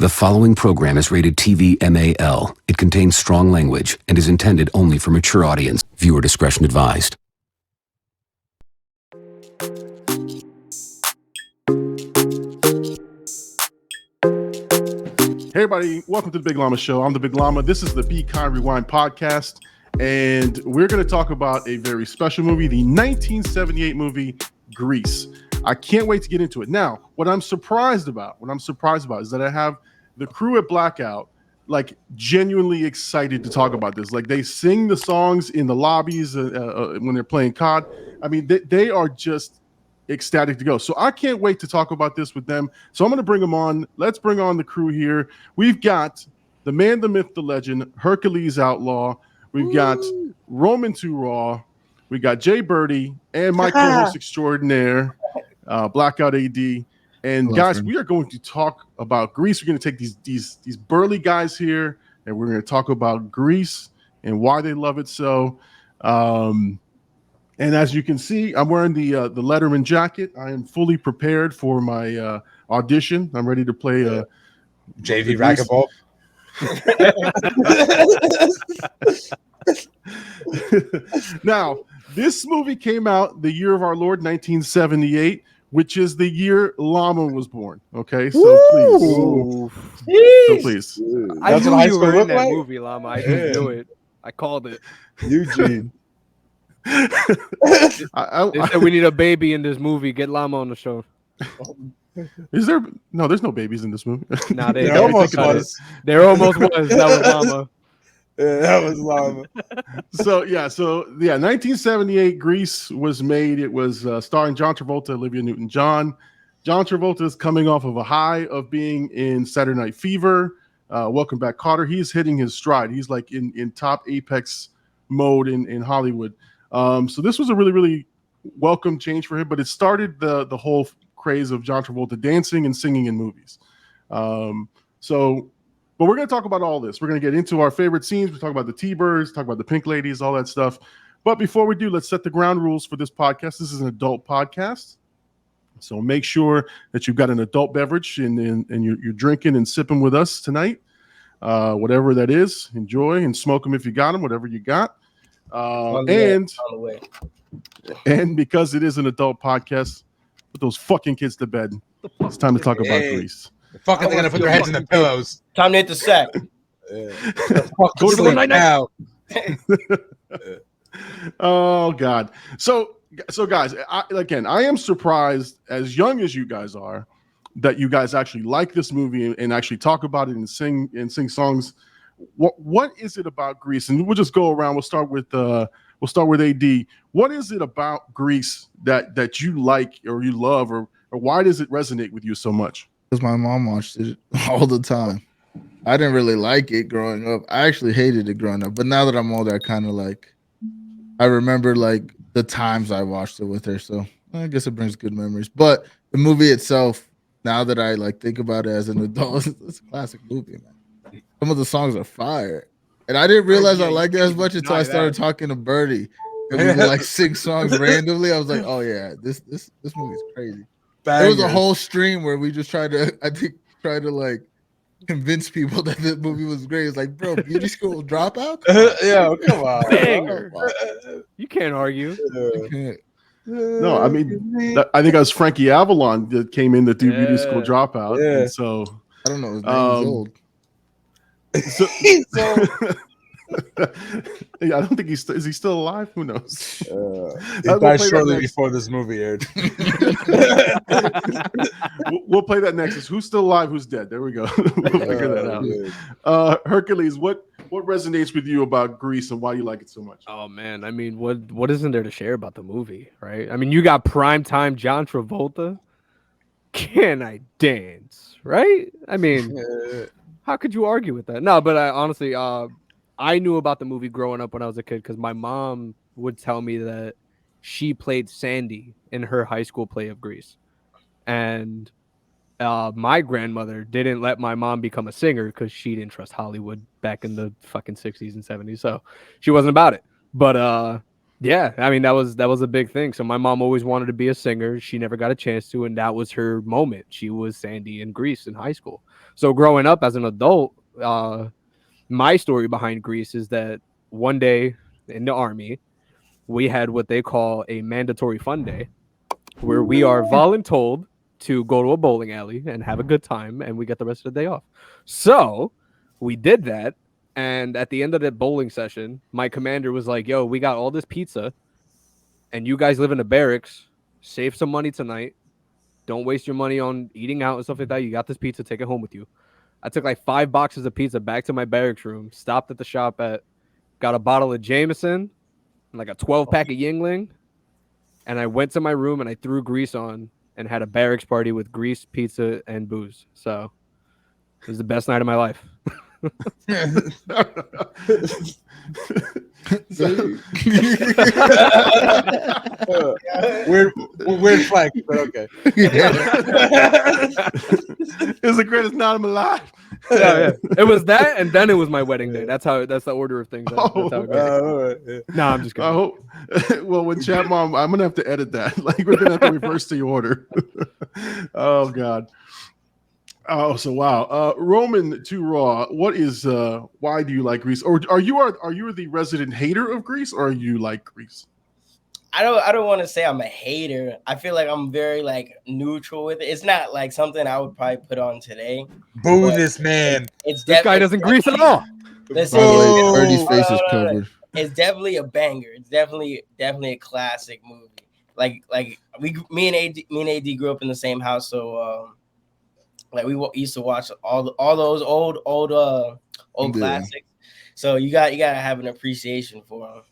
The following program is rated TV MAL. It contains strong language and is intended only for mature audience. Viewer discretion advised. Hey everybody, welcome to the Big Llama Show. I'm the Big Llama. This is the Be Kind Rewind podcast, and we're going to talk about a very special movie, the 1978 movie Grease. I can't wait to get into it. Now, what I'm surprised about is that I have the crew at Blackout like genuinely excited to talk about this. Like they sing the songs in the lobbies when they're playing COD. I mean, they are just ecstatic to go. So I can't wait to talk about this with them. So I'm going to bring them on. Let's bring on the crew here. We've got the man, the myth, the legend, Hercules Outlaw. We've got Roman2Raw. We got J-Birdy and my co-host extraordinaire, Blackout AD. And hello, guys, friend. We are going to talk about Grease. We're going to take these burly guys here, and we're going to talk about Grease and why they love it so. And as you can see, I'm wearing the Letterman jacket. I am fully prepared for my audition. I'm ready to play JV racquetball. Now, this movie came out the year of our Lord, 1978, which is the year Llama was born. Okay, so please. I knew you were in that movie, Llama. I just knew it. I called it. Eugene. They said we need a baby in this movie. Get Llama on the show. Is there? No, there's no babies in this movie. Nah, there almost was. There almost was. That was Llama. Yeah, that was Llama. So 1978, Grease was made. It was starring John Travolta, Olivia Newton-John. John Travolta is coming off of a high of being in Saturday Night Fever. Welcome Back, Kotter. He's hitting his stride. He's like in top apex mode in Hollywood. So this was a really, really welcome change for him, but it started the whole craze of John Travolta dancing and singing in movies. But we're going to talk about all this. We're going to get into our favorite scenes. We talk about the T-Birds, talk about the Pink Ladies, all that stuff. But before we do, let's set the ground rules for this podcast. This is an adult podcast. So make sure that you've got an adult beverage and you're drinking and sipping with us tonight. Whatever that is, enjoy and smoke them if you got them, whatever you got. And because it is an adult podcast, put those fucking kids to bed. It's time to talk about Grease. Fucking they're gonna put their heads in the pillows. Time to hit the sack. Go to sleep now. Oh God. So guys, I am surprised, as young as you guys are, that you guys actually like this movie and actually talk about it and sing songs. What is it about Grease? And we'll just go around. We'll start with AD. What is it about Grease that you like or you love, or why does it resonate with you so much? Because my mom watched it all the time. I didn't really like it growing up. I actually hated it growing up. But now that I'm older, I remember like the times I watched it with her. So I guess it brings good memories. But the movie itself, now that I like think about it as an adult, it's a classic movie, man. Some of the songs are fire. And I didn't realize I liked it as much until I started talking to Birdie. And we would like sing songs randomly. I was like, oh yeah, this movie's crazy. There was a whole stream where we just tried to like convince people that the movie was great. It's like, bro, beauty school dropout? Yeah, come on. Banger. You can't argue. You can't. No, I mean, I think it was Frankie Avalon that came in to do beauty school dropout. Yeah. And so I don't know. His name is old. So, I don't think is he still alive? Who knows? He died shortly before this movie aired. We'll play that next. Who's still alive? Who's dead? There we go. We'll figure that out. Hercules, what resonates with you about Grease and why you like it so much? Oh man, I mean, what isn't there to share about the movie, right? I mean, you got primetime John Travolta. Can I dance? Right? I mean, how could you argue with that? No, but I honestly, I knew about the movie growing up when I was a kid because my mom would tell me that she played Sandy in her high school play of Grease. And my grandmother didn't let my mom become a singer because she didn't trust Hollywood back in the fucking 60s and 70s. So she wasn't about it. But Yeah, I mean that was a big thing. So my mom always wanted to be a singer. She never got a chance to, and that was her moment. She was Sandy in Grease in high school. So growing up as an adult, my story behind Grease is that one day in the army, we had what they call a mandatory fun day, where we are voluntold to go to a bowling alley and have a good time, and we get the rest of the day off. So we did that. And at the end of that bowling session, my commander was like, yo, we got all this pizza, and you guys live in the barracks. Save some money tonight. Don't waste your money on eating out and stuff like that. You got this pizza. Take it home with you. I took like 5 boxes of pizza back to my barracks room, stopped at the shop got a bottle of Jameson, and like a 12-pack of Yingling, and I went to my room and I threw Grease on and had a barracks party with Grease, pizza, and booze. So it was the best night of my life. Weird flex, but okay. It's the greatest night of my life. Yeah. It was that, and then it was my wedding day. That's the order of things. That's how it goes. No, I'm just kidding. I hope. Well, with Chat Mom, I'm gonna have to edit that. Like we're gonna have to reverse the order. Oh God. Oh, so wow. Roman2Raw, what is why do you like Grease? Or are you the resident hater of Grease, or are you like Grease? I don't want to say I'm a hater. I feel like I'm very like neutral with it. It's not like something I would probably put on today. Boo this man. It's This guy doesn't Grease at all. Listen, Birdie's face is covered. It's definitely a banger. It's definitely a classic movie. Like me and AD grew up in the same house, so like we used to watch all those old classics. So you gotta have an appreciation for them.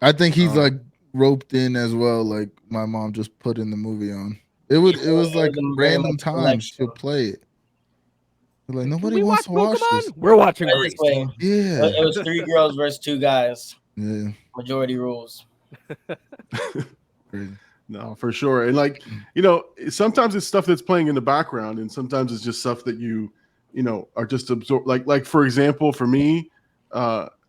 I think he's like roped in as well. Like my mom just put in the movie on. It was like random times she'll play it. Like nobody wants to watch this. We're watching Grease. Yeah, it was 3 girls versus 2 guys. Yeah, Majority rules. No, for sure. And like, sometimes it's stuff that's playing in the background, and sometimes it's just stuff that you are just absorbed. Like for example, for me,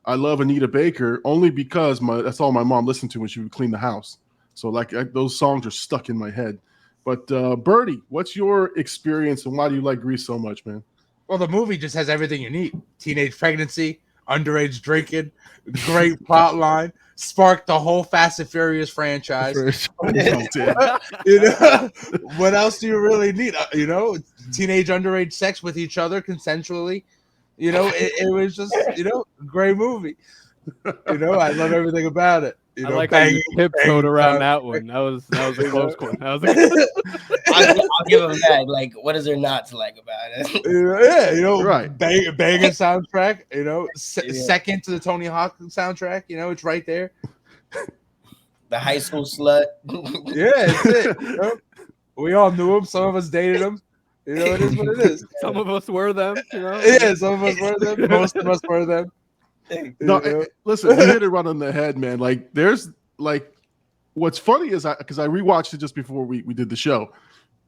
I love Anita Baker only because that's all my mom listened to when she would clean the house. So like those songs are stuck in my head. But Birdie, what's your experience and why do you like Grease so much, man? Well, the movie just has everything you need. Teenage pregnancy, underage drinking, great plot line, sparked the whole Fast and Furious franchise. What else do you really need? Teenage underage sex with each other consensually. It was just, great movie. I love everything about it. I like how you tiptoed around that one. That was a close one. I'll give them that. Like, what is there not to like about it? Right. Banging soundtrack. Second to the Tony Hawk soundtrack. It's right there. The high school slut. Yeah, it's it. We all knew him. Some of us dated him. It is what it is. Some of us were them. Yeah, some of us were them. Most of us were them. No, listen, you hit it right on the head, man. Like, there's like, what's funny is because I rewatched it just before we did the show,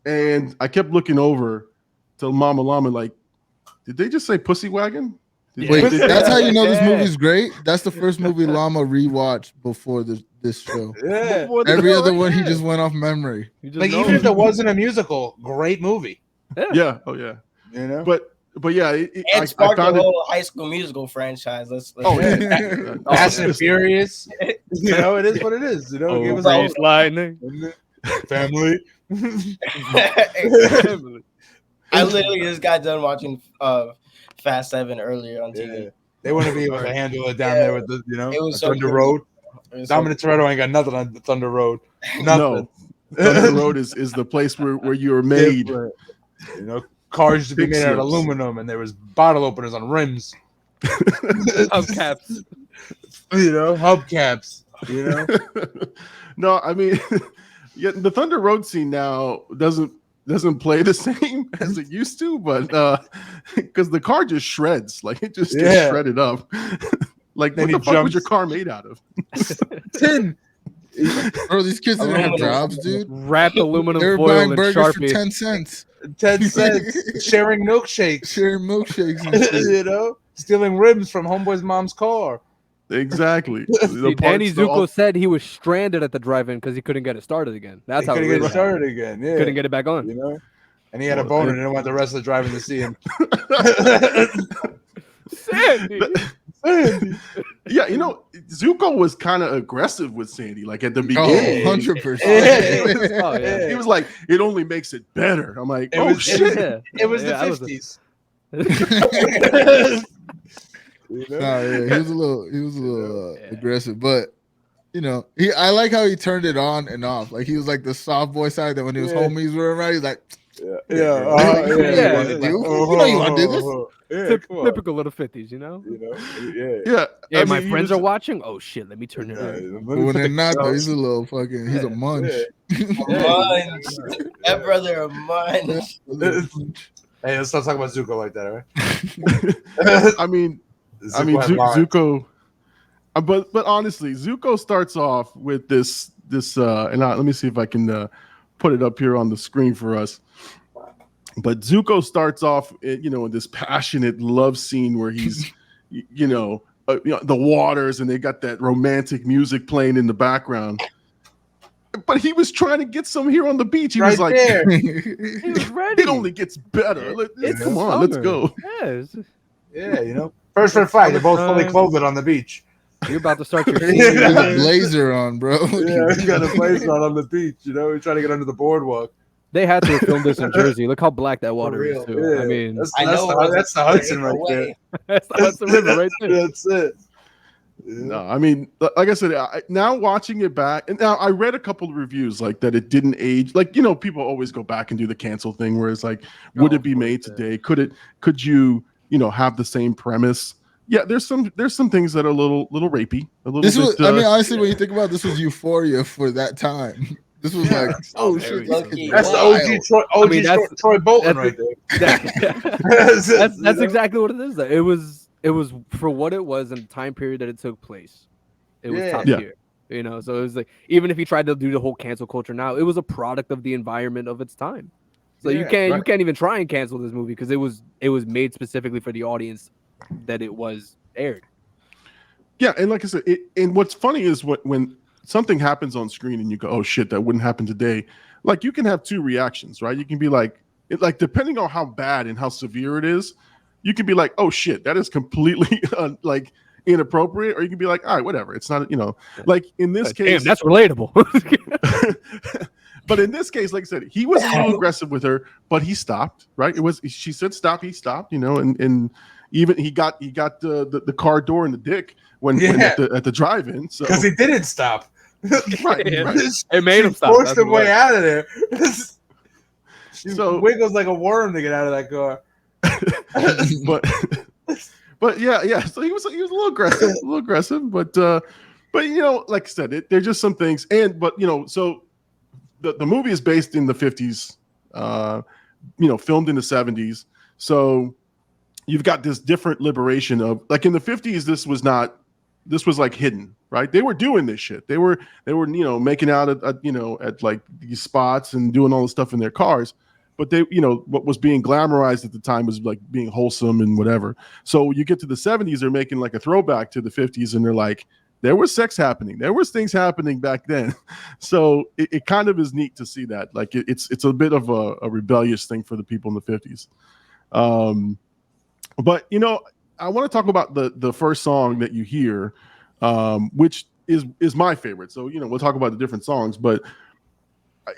and I kept looking over to Mama Llama, like, did they just say pussy wagon? Wait, that's how you know this movie's great? That's the first movie Llama rewatched before this show. Yeah. Every other one, he just went off memory. Like, even if there wasn't a musical, great movie. Yeah. Oh, yeah. But yeah, it sparked the whole High School Musical franchise. Let's Fast and Furious. It is what it is. It was all lightning. Family. I literally just got done watching Fast 7 earlier on TV. Yeah. They want to be able to handle it down there with the it was so Thunder Road. Dominic Toretto ain't got nothing on Thunder Road. Nothing. No. Thunder Road is the place where you were made. Cars used to be made out of aluminum, and there was bottle openers on rims. Hubcaps. Hubcaps. No, I mean, the Thunder Road scene now doesn't play the same as it used to, but because the car just shreds, like it just gets shredded up. Like, what the fuck was your car made out of? Tin. Bro, these kids didn't have jobs, dude. Wrapped aluminum They were foil buying and burgers Sharpie. for 10 cents. 10 cents. Sharing milkshakes. Sharing milkshakes and shit. Stealing rims from homeboy's mom's car. Exactly. See, Danny Zuko said he was stranded at the drive-in because he couldn't get it started again. That's how couldn't get it started again. Yeah, couldn't get it back on. You know, and he had a boner and didn't want the rest of the driving to see him. Sandy. Yeah, you know, Zuko was kind of aggressive with Sandy, like at the beginning. 100%. He was like, "It only makes it better." I'm like, shit! It was the 50s. He was a little aggressive, but you know, I like how he turned it on and off. Like he was like the soft boy side that when his homies were around, he's like, You want to do this? Typical little 50s, you know? Yeah. My friends are watching. Oh shit, let me turn it on. When they're not, though, he's a little fucking. He's a munch. Munch. That brother a munch. Hey, let's not talk about Zuko like that, all right? I mean, Zuko. But honestly, Zuko starts off with this and let me see if I can put it up here on the screen for us. But Zuko starts off, in this passionate love scene where he's, the waters, and they got that romantic music playing in the background. But he was trying to get some here on the beach. He was like, there. He was ready. It only gets better. Come on, let's go. Yes. Yeah, first for fight. They're both fully clothed on the beach. You're about to start your He got a blazer on, bro. Yeah, he got a blazer on the beach. He's trying to get under the boardwalk. They had to have filmed this in Jersey. Look how black that water is, too. Yeah. I mean, that's the Hudson right there. That's the Hudson River right there. That's it. No, I mean, like I said, now watching it back, and now I read a couple of reviews like that it didn't age. Like, people always go back and do the cancel thing where it's like, would it be made today? Could you, have the same premise? Yeah, there's some things that are a little rapey. Honestly, when you think about it, this was Euphoria for that time. This was like, shit. That's the OG Troy Bolton right there. That's exactly what it is. Though. It was for what it was in the time period that it took place. It was top tier. So it was like, even if he tried to do the whole cancel culture now, it was a product of the environment of its time. So you can't even try and cancel this movie because it was made specifically for the audience that it was aired. Yeah, and like I said, and what's funny is when something happens on screen and you go, "Oh shit, that wouldn't happen today." Like you can have two reactions, right? You can be like depending on how bad and how severe it is, you can be like, "Oh shit, that is completely like inappropriate," or you can be like, "All right, whatever. It's not, like in this case, damn, that's relatable." But in this case, like I said, he was a little aggressive with her, but he stopped. Right? She said stop, he stopped. And even he got the car door in the dick when at the drive-in. So because he didn't stop. Right. It made him stop. Forced him way out of there. She So wiggles like a worm to get out of that car. but yeah. So he was a little aggressive, but like I said, there's just some things, so the movie is based in the 50s, filmed in the 70s. So you've got this different liberation of, like, in the 50s, this was like hidden, right? They were doing this shit. They were making out at like these spots and doing all this stuff in their cars. But they, what was being glamorized at the time was like being wholesome and whatever. So you get to the 70s, they're making like a throwback to the 50s, and they're like, there was sex happening. There was things happening back then. So it kind of is neat to see that. Like it's a bit of a rebellious thing for the people in the 50s. But I want to talk about the first song that you hear, which is my favorite. So we'll talk about the different songs, but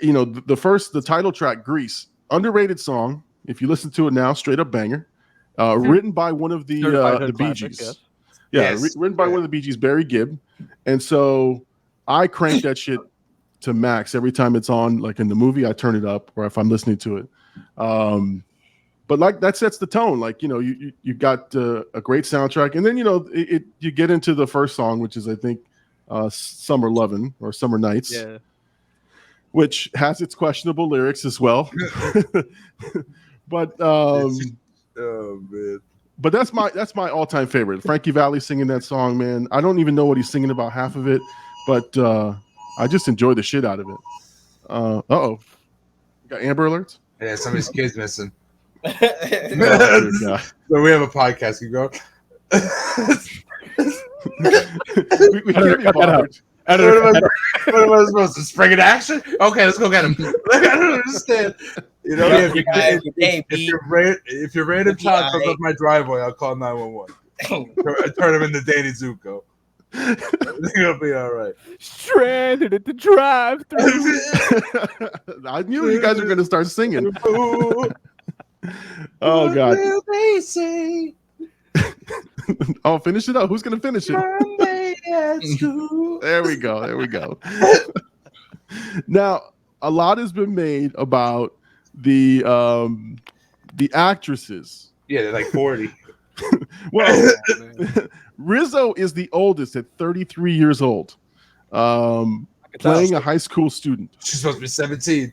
the title track, Grease, underrated song. If you listen to it now, straight up banger. Written by one of the Bee Gees. Written by one of the Bee Gees, Barry Gibb. And so I crank that shit to max every time it's on. Like in the movie, I turn it up, or if I'm listening to it. But like that sets the tone. Like you got a great soundtrack, and then you get into the first song, which is I think "Summer Lovin'" or "Summer Nights," which has its questionable lyrics as well. But oh man. But that's my all-time favorite. Frankie Valli singing that song, man. I don't even know what he's singing about half of it, but I just enjoy the shit out of it. Uh-oh. Got Amber Alerts? Yeah, somebody's kid's missing. Oh, dear God. So we have a podcast. You go. we can't be bothered. What am I supposed to spring an action? Okay, let's go get him. I don't understand. You know, if your random child comes up my driveway, I'll call 911. Turn him into Danny Zuko. I think it'll be all right. Stranded at the drive-thru. I knew you guys were going to start singing. Oh God! What will they say? Oh, finish it up. Who's going to finish it? There we go. There we go. Now, a lot has been made about the actresses. Yeah, they're like 40. Well, Rizzo is the oldest at 33 years old, playing a high school student. She's supposed to be 17.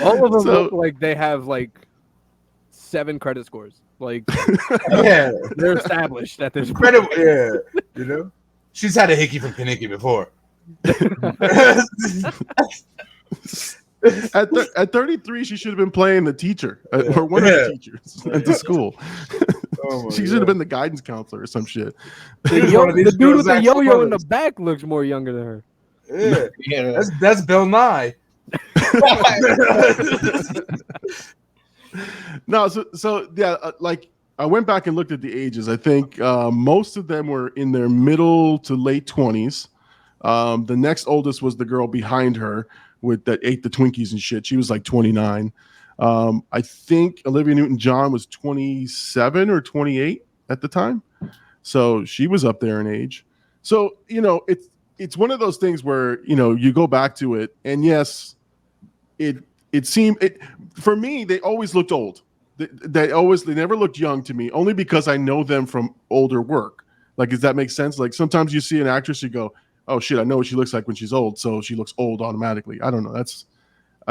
All of them look like they have like 7 credit scores. Like, yeah, they're established at this point. Yeah, you know, she's had a hickey from Kanicki before. At 33, she should have been playing the teacher or one of the teachers at the school. She should have been the guidance counselor or some shit. The dude with the yo-yo in the back looks more younger than her. Yeah. That's Bill Nye. No, so yeah, like I went back and looked at the ages. I think most of them were in their middle to late 20s. The next oldest was the girl behind her that ate the Twinkies and shit. She was like 29. I think Olivia Newton-John was 27 or 28 at the time. So she was up there in age. So, you know, it's one of those things where, you know, you go back to it and yes, it seemed for me, they always looked old. They never looked young to me, only because I know them from older work. Like, does that make sense? Like sometimes you see an actress, you go, oh shit, I know what she looks like when she's old, so she looks old automatically. I don't know. That's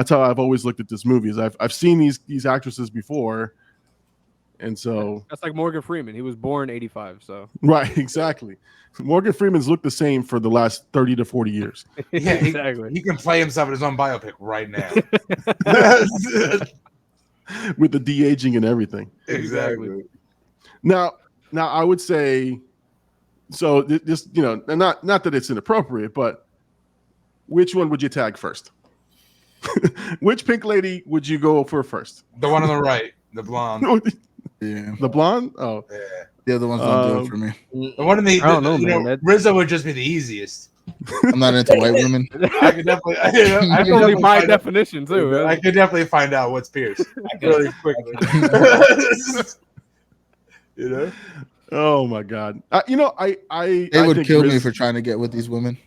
how I've always looked at this movie. Is I've seen these actresses before, and so that's like Morgan Freeman. He was born 85, so right, exactly. Morgan Freeman's looked the same for the last 30 to 40 years. Yeah, exactly. He can play himself in his own biopic right now. With the de-aging and everything. Exactly. Now I would say, so just, you know, not that it's inappropriate, but which one would you tag first? Which pink lady would you go for first? The one on the right, the blonde. Yeah. The blonde? Oh. Yeah. The other one's not doing it for me. The one in the, I don't know, man. Know, Rizzo would just be the easiest. I'm not into white women. I could definitely. That's only my definition too. I could definitely find out what's Pierce really quickly. You know. Oh my God! You know, I they would kill me for trying to get with these women.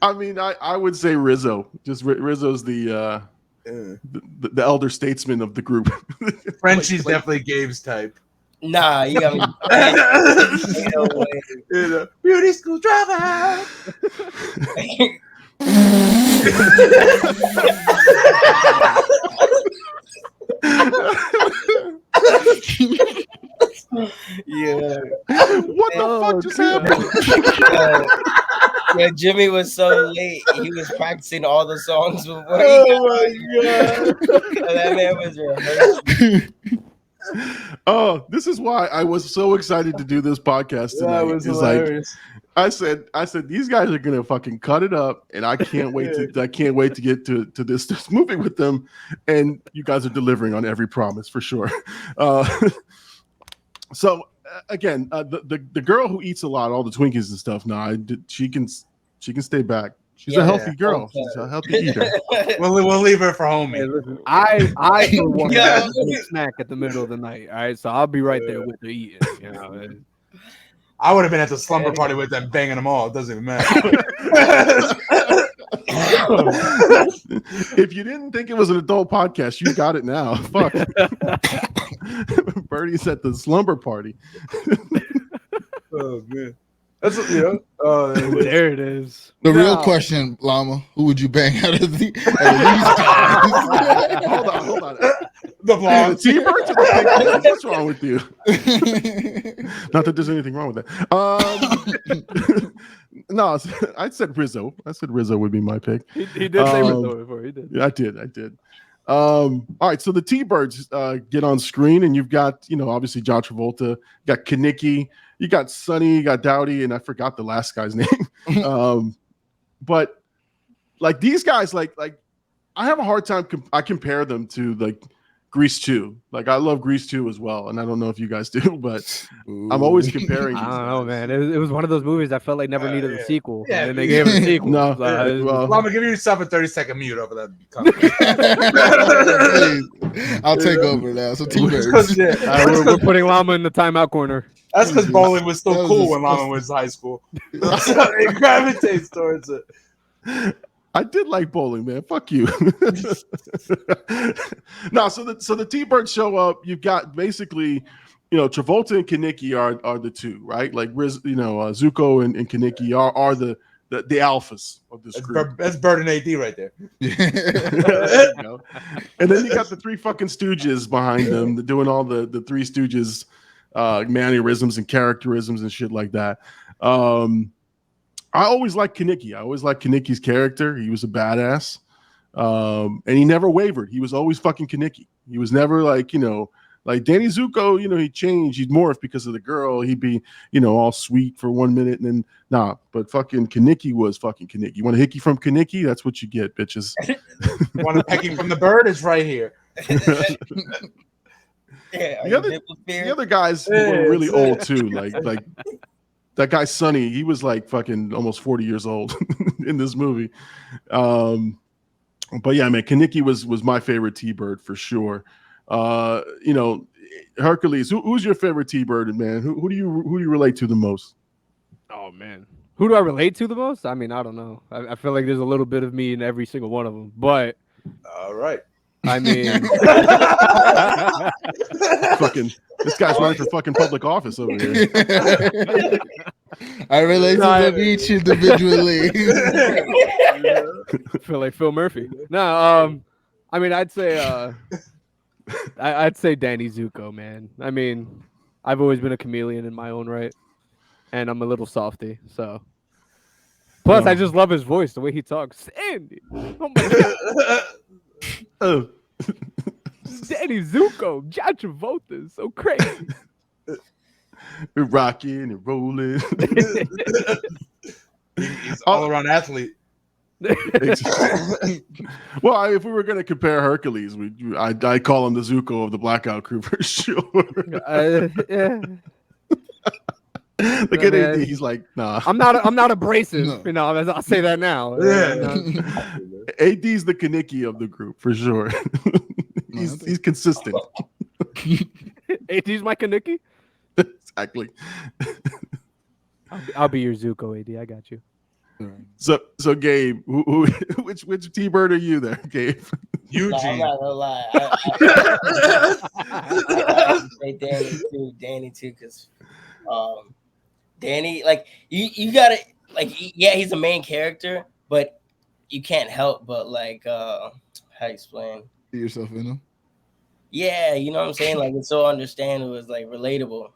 I mean, I would say Rizzo. Just Rizzo's the elder statesman of the group. Frenchie's definitely Gabe's type. Nah, you got me. You know, beauty school dropout. Yeah. What the fuck just happened? Yeah, Jimmy was so late. He was practicing all the songs before he Oh my God. That man was rehearsing. Oh, this is why I was so excited to do this podcast tonight. That was hilarious. I said these guys are gonna fucking cut it up, and I can't wait to get to this movie with them. And you guys are delivering on every promise for sure. So again, the girl who eats a lot, all the Twinkies and stuff. She can stay back. She's a healthy girl. Okay. She's a healthy eater. We'll leave her for homie. I for one snack at the middle of the night. All right, so I'll be right there with her eating. You know, I would have been at the slumber party with them, banging them all. It doesn't even matter. If you didn't think it was an adult podcast, you got it now. Fuck. Birdie's at the slumber party. Oh man, that's there it is. The real question, Llama, who would you bang out of the? Hold on. The blonde. The T-Birds or the pink? What's wrong with you? Not that there's anything wrong with that. No, I said Rizzo. I said Rizzo would be my pick. He did say Rizzo before. He did. Yeah, I did. All right, so the T-Birds get on screen, and you've got, obviously John Travolta, you got Kaneki, you got Sonny, you got Dowdy, and I forgot the last guy's name. But like these guys, like I have a hard time. I compare them to like Grease 2. Like I love Grease 2 as well, and I don't know if you guys do, but I'm always comparing. I These don't know, guys. man. It was one of those movies I felt like never needed a sequel. Yeah, And then they gave it a sequel. No, Well, I'm gonna give yourself a 30-second mute over that. I'll take over now. So T-Birds. We're putting Llama in the timeout corner. That's because bowling was still That was cool when disgusting. Llama was in high school. So it gravitates towards it. I did like bowling, man. Fuck you. No, so the T-Birds show up. You've got basically, Travolta and Kaneki are the two, right? Like Zuko and Kaneki are the alphas of this group. That's Bird and AD right there. There you go. And then you got the three fucking stooges behind them doing all the three stooges mannerisms and characterisms and shit like that. I always liked Kaneki. I always liked Kaneki's character. He was a badass. And he never wavered. He was always fucking Kaneki. He was never like Danny Zuko, he changed. He'd morph because of the girl. He'd be, all sweet for 1 minute and then nah. But fucking Kaneki was fucking Kaneki. You want a hickey from Kaneki? That's what you get, bitches. Want a pecking from the bird? It's right here. The other guys were really old too. Like that guy Sonny, he was like fucking almost 40 years old in this movie. But yeah, man, Kaneki was my favorite T-Bird for sure. Hercules, who's your favorite T-Bird, man? Who do you relate to the most? Oh man, who do I relate to the most? I mean, I don't know. I feel like there's a little bit of me in every single one of them. But all right, I mean, fucking this guy's running for fucking public office over here. I relate to them each individually. I feel like Phil Murphy. No, I mean, I'd say Danny Zuko, man. I mean, I've always been a chameleon in my own right, and I'm a little softy, so. Plus, I just love his voice, the way he talks. Sandy, oh my god. Danny Zuko, John Travolta is so crazy. We're rocking and rolling. He's all around athlete. Well, if we were going to compare Hercules, I call him the Zuko of the Blackout Crew for sure. Yeah. Look at AD, he's like, nah. I'm not abrasive, No. I'll say that now. AD's the Kaneki of the group for sure. he's consistent. AD's my Kaneki? Exactly. I'll be your Zuko, AD. I got you. So Gabe, which T-Bird are you there, Gabe? Eugene. I'm not gonna lie. I say Danny too, because Danny, like you gotta yeah, he's a main character, but you can't help but like how do you explain? See yourself in them. Yeah, you know what I'm saying? Like it's so understandable, it's like relatable.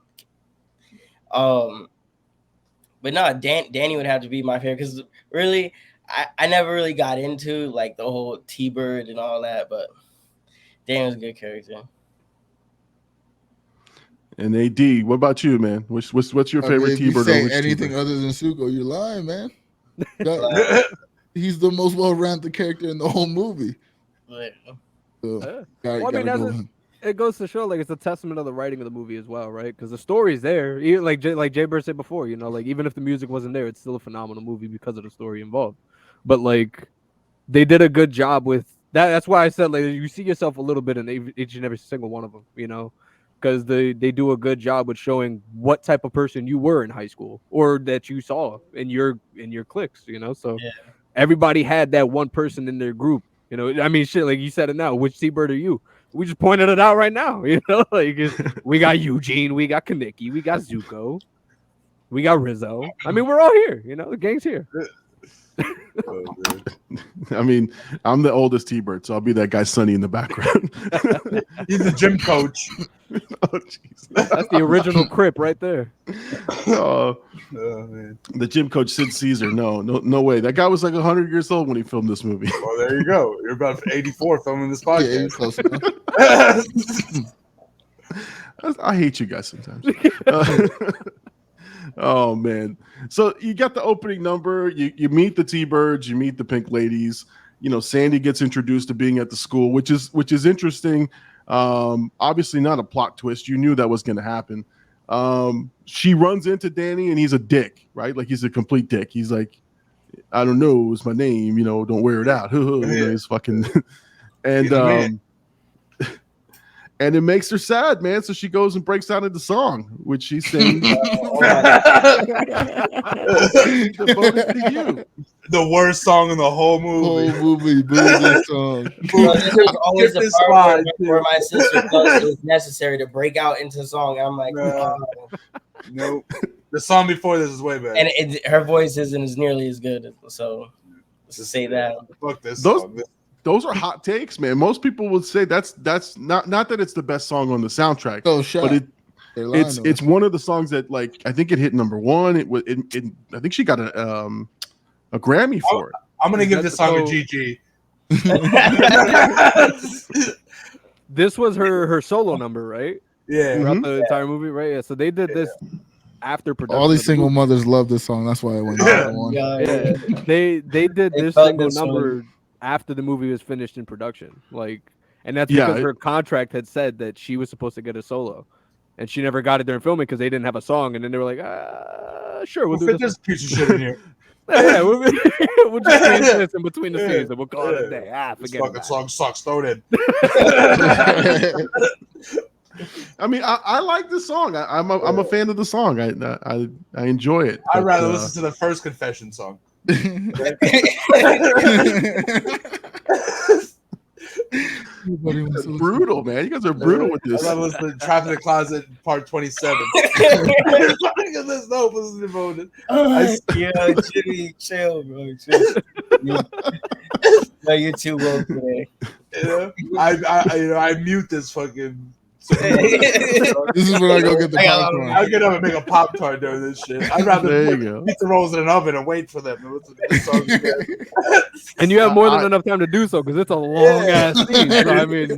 But no, Danny would have to be my favorite because really, I never really got into like the whole T-Bird and all that, but Danny was a good character. And AD, what about you, man? What's your favorite If you T-Bird? say or which anything T-Bird? other than Zuko, you're lying, man. He's the most well-rounded character in the whole movie. But, So, Well, I mean, it goes to show, like, it's a testament of the writing of the movie as well, right? Because the story's there. Like J-Bird said before, like, even if the music wasn't there, it's still a phenomenal movie because of the story involved. But, like, they did a good job with that. That's why I said, like, you see yourself a little bit in each and every single one of them, because they do a good job with showing what type of person you were in high school or that you saw in your cliques, So everybody had that one person in their group, I mean, shit, like you said it now. Which T-Bird are you? We just pointed it out right now, Like we got Eugene, we got Kaneki, we got Zuko, we got Rizzo. I mean, we're all here, the gang's here. I mean, I'm the oldest T-Bird, so I'll be that guy Sonny in the background. He's the gym coach. Oh, jeez. That's the original Crip right there. Oh, Man. the gym coach Sid Caesar. No way. That guy was like 100 years old when he filmed this movie. Well, there you go. You're about 84 filming this Yeah, you're podcast. close enough. I hate you guys sometimes. Oh man! So you got the opening number. You meet the T-Birds. You meet the Pink Ladies. You know, Sandy gets introduced to being at the school, which is interesting. Obviously not a plot twist. You knew that was going to happen. She runs into Danny, and he's a dick, right? Like he's a complete dick. He's like, I don't know, it's my name. You know, don't wear it out. You know, he's fucking and. And it makes her sad, man. So she goes and breaks out into song, which she sings. Devoted to you. The worst song in the whole movie. Movie song. Well, this was always Get the this part slide, where my sister felt it was necessary to break out into song. I'm like, No. oh. Nope. The song before this is way better. And her voice isn't as nearly as good. So to say that. Fuck this Those- song. Those are hot takes, man. Most people would say that's not that it's the best song on the soundtrack, Oh, shut but up. it's one of the songs that, like, I think it hit number one. I think she got a Grammy for it. I'm gonna give That's this song a so- GG. This was her solo number, right? Yeah. Throughout the entire movie, right? Yeah. So they did this after production. All these of the single movie. mothers love this song. That's why I went number one. Yeah, they did They this felt single this one. number after the movie was finished in production. Like, and that's Yeah, because it- her contract had said that she was supposed to get a solo, and she never got it during filming because they didn't have a song. And then they were like, sure, we'll We'll do fit this. this piece of shit in here. Yeah, we'll just change this in between the scenes, and we'll call it a day. This Forget fucking about song sucks. Throw it in. I mean, I like the song. I'm a fan of the song. I enjoy it. I'd but, rather listen to the first Confession song. brutal, man. You guys are brutal with this. I'd rather listen to Trapped in the Closet Part 27. Let's no, listen to Devoted. Yeah, Jimmy, chill, bro. Chill. No, you're too woke today. You know, I mute this fucking. This is when I go get the popcorn. I'll get up and make a Pop Tart during this shit. I'd rather There you put go. pizza rolls in an oven and wait for them to listen to this song again. And you have more than I- enough time to do so because it's a long ass scene. So, I mean,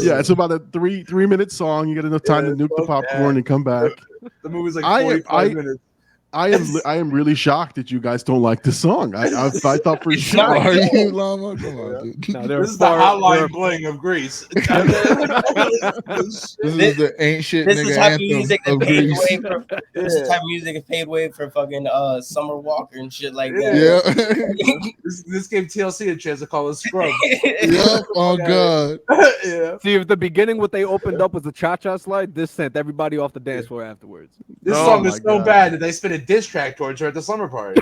Yeah, it's about a three minute song. You get enough time to nuke the fuck popcorn that. and come back. The movie's like I am- 45 minutes. I am really shocked that you guys don't like this song. I thought for sure. Are you, Llama? Come on, dude. no, This is the hotline bling of Greece. This is the ain't shit This nigga is type of anthem music that of paid Greece. way for. This is type of music that paid way for fucking Summer Walker and shit like that. Yeah. This gave TLC a chance to call us scrub. Yep. Oh god. Yeah. See, if the beginning what they opened up was the cha-cha slide, this sent everybody off the dance floor afterwards. This Oh song is my so God. bad that they spit a diss track towards her at the slumber party.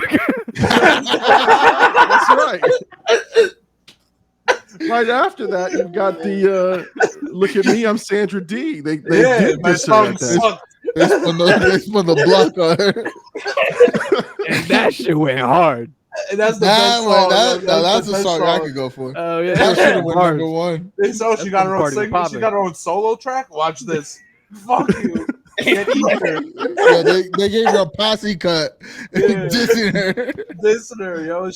That's right. Right after that, you've got the look at me, I'm Sandra D. They Yeah, did my this song at that. sucked. This one the block on her. And that shit went hard. And that's the best song. That's the a best song I could go for. Oh yeah, That should have went went number one. So she got her own Party single. She popping. got her own solo track. Watch this. Fuck you. Get eater. Yeah, they gave her a posse cut. Yeah. Dissing her. Listener, yo.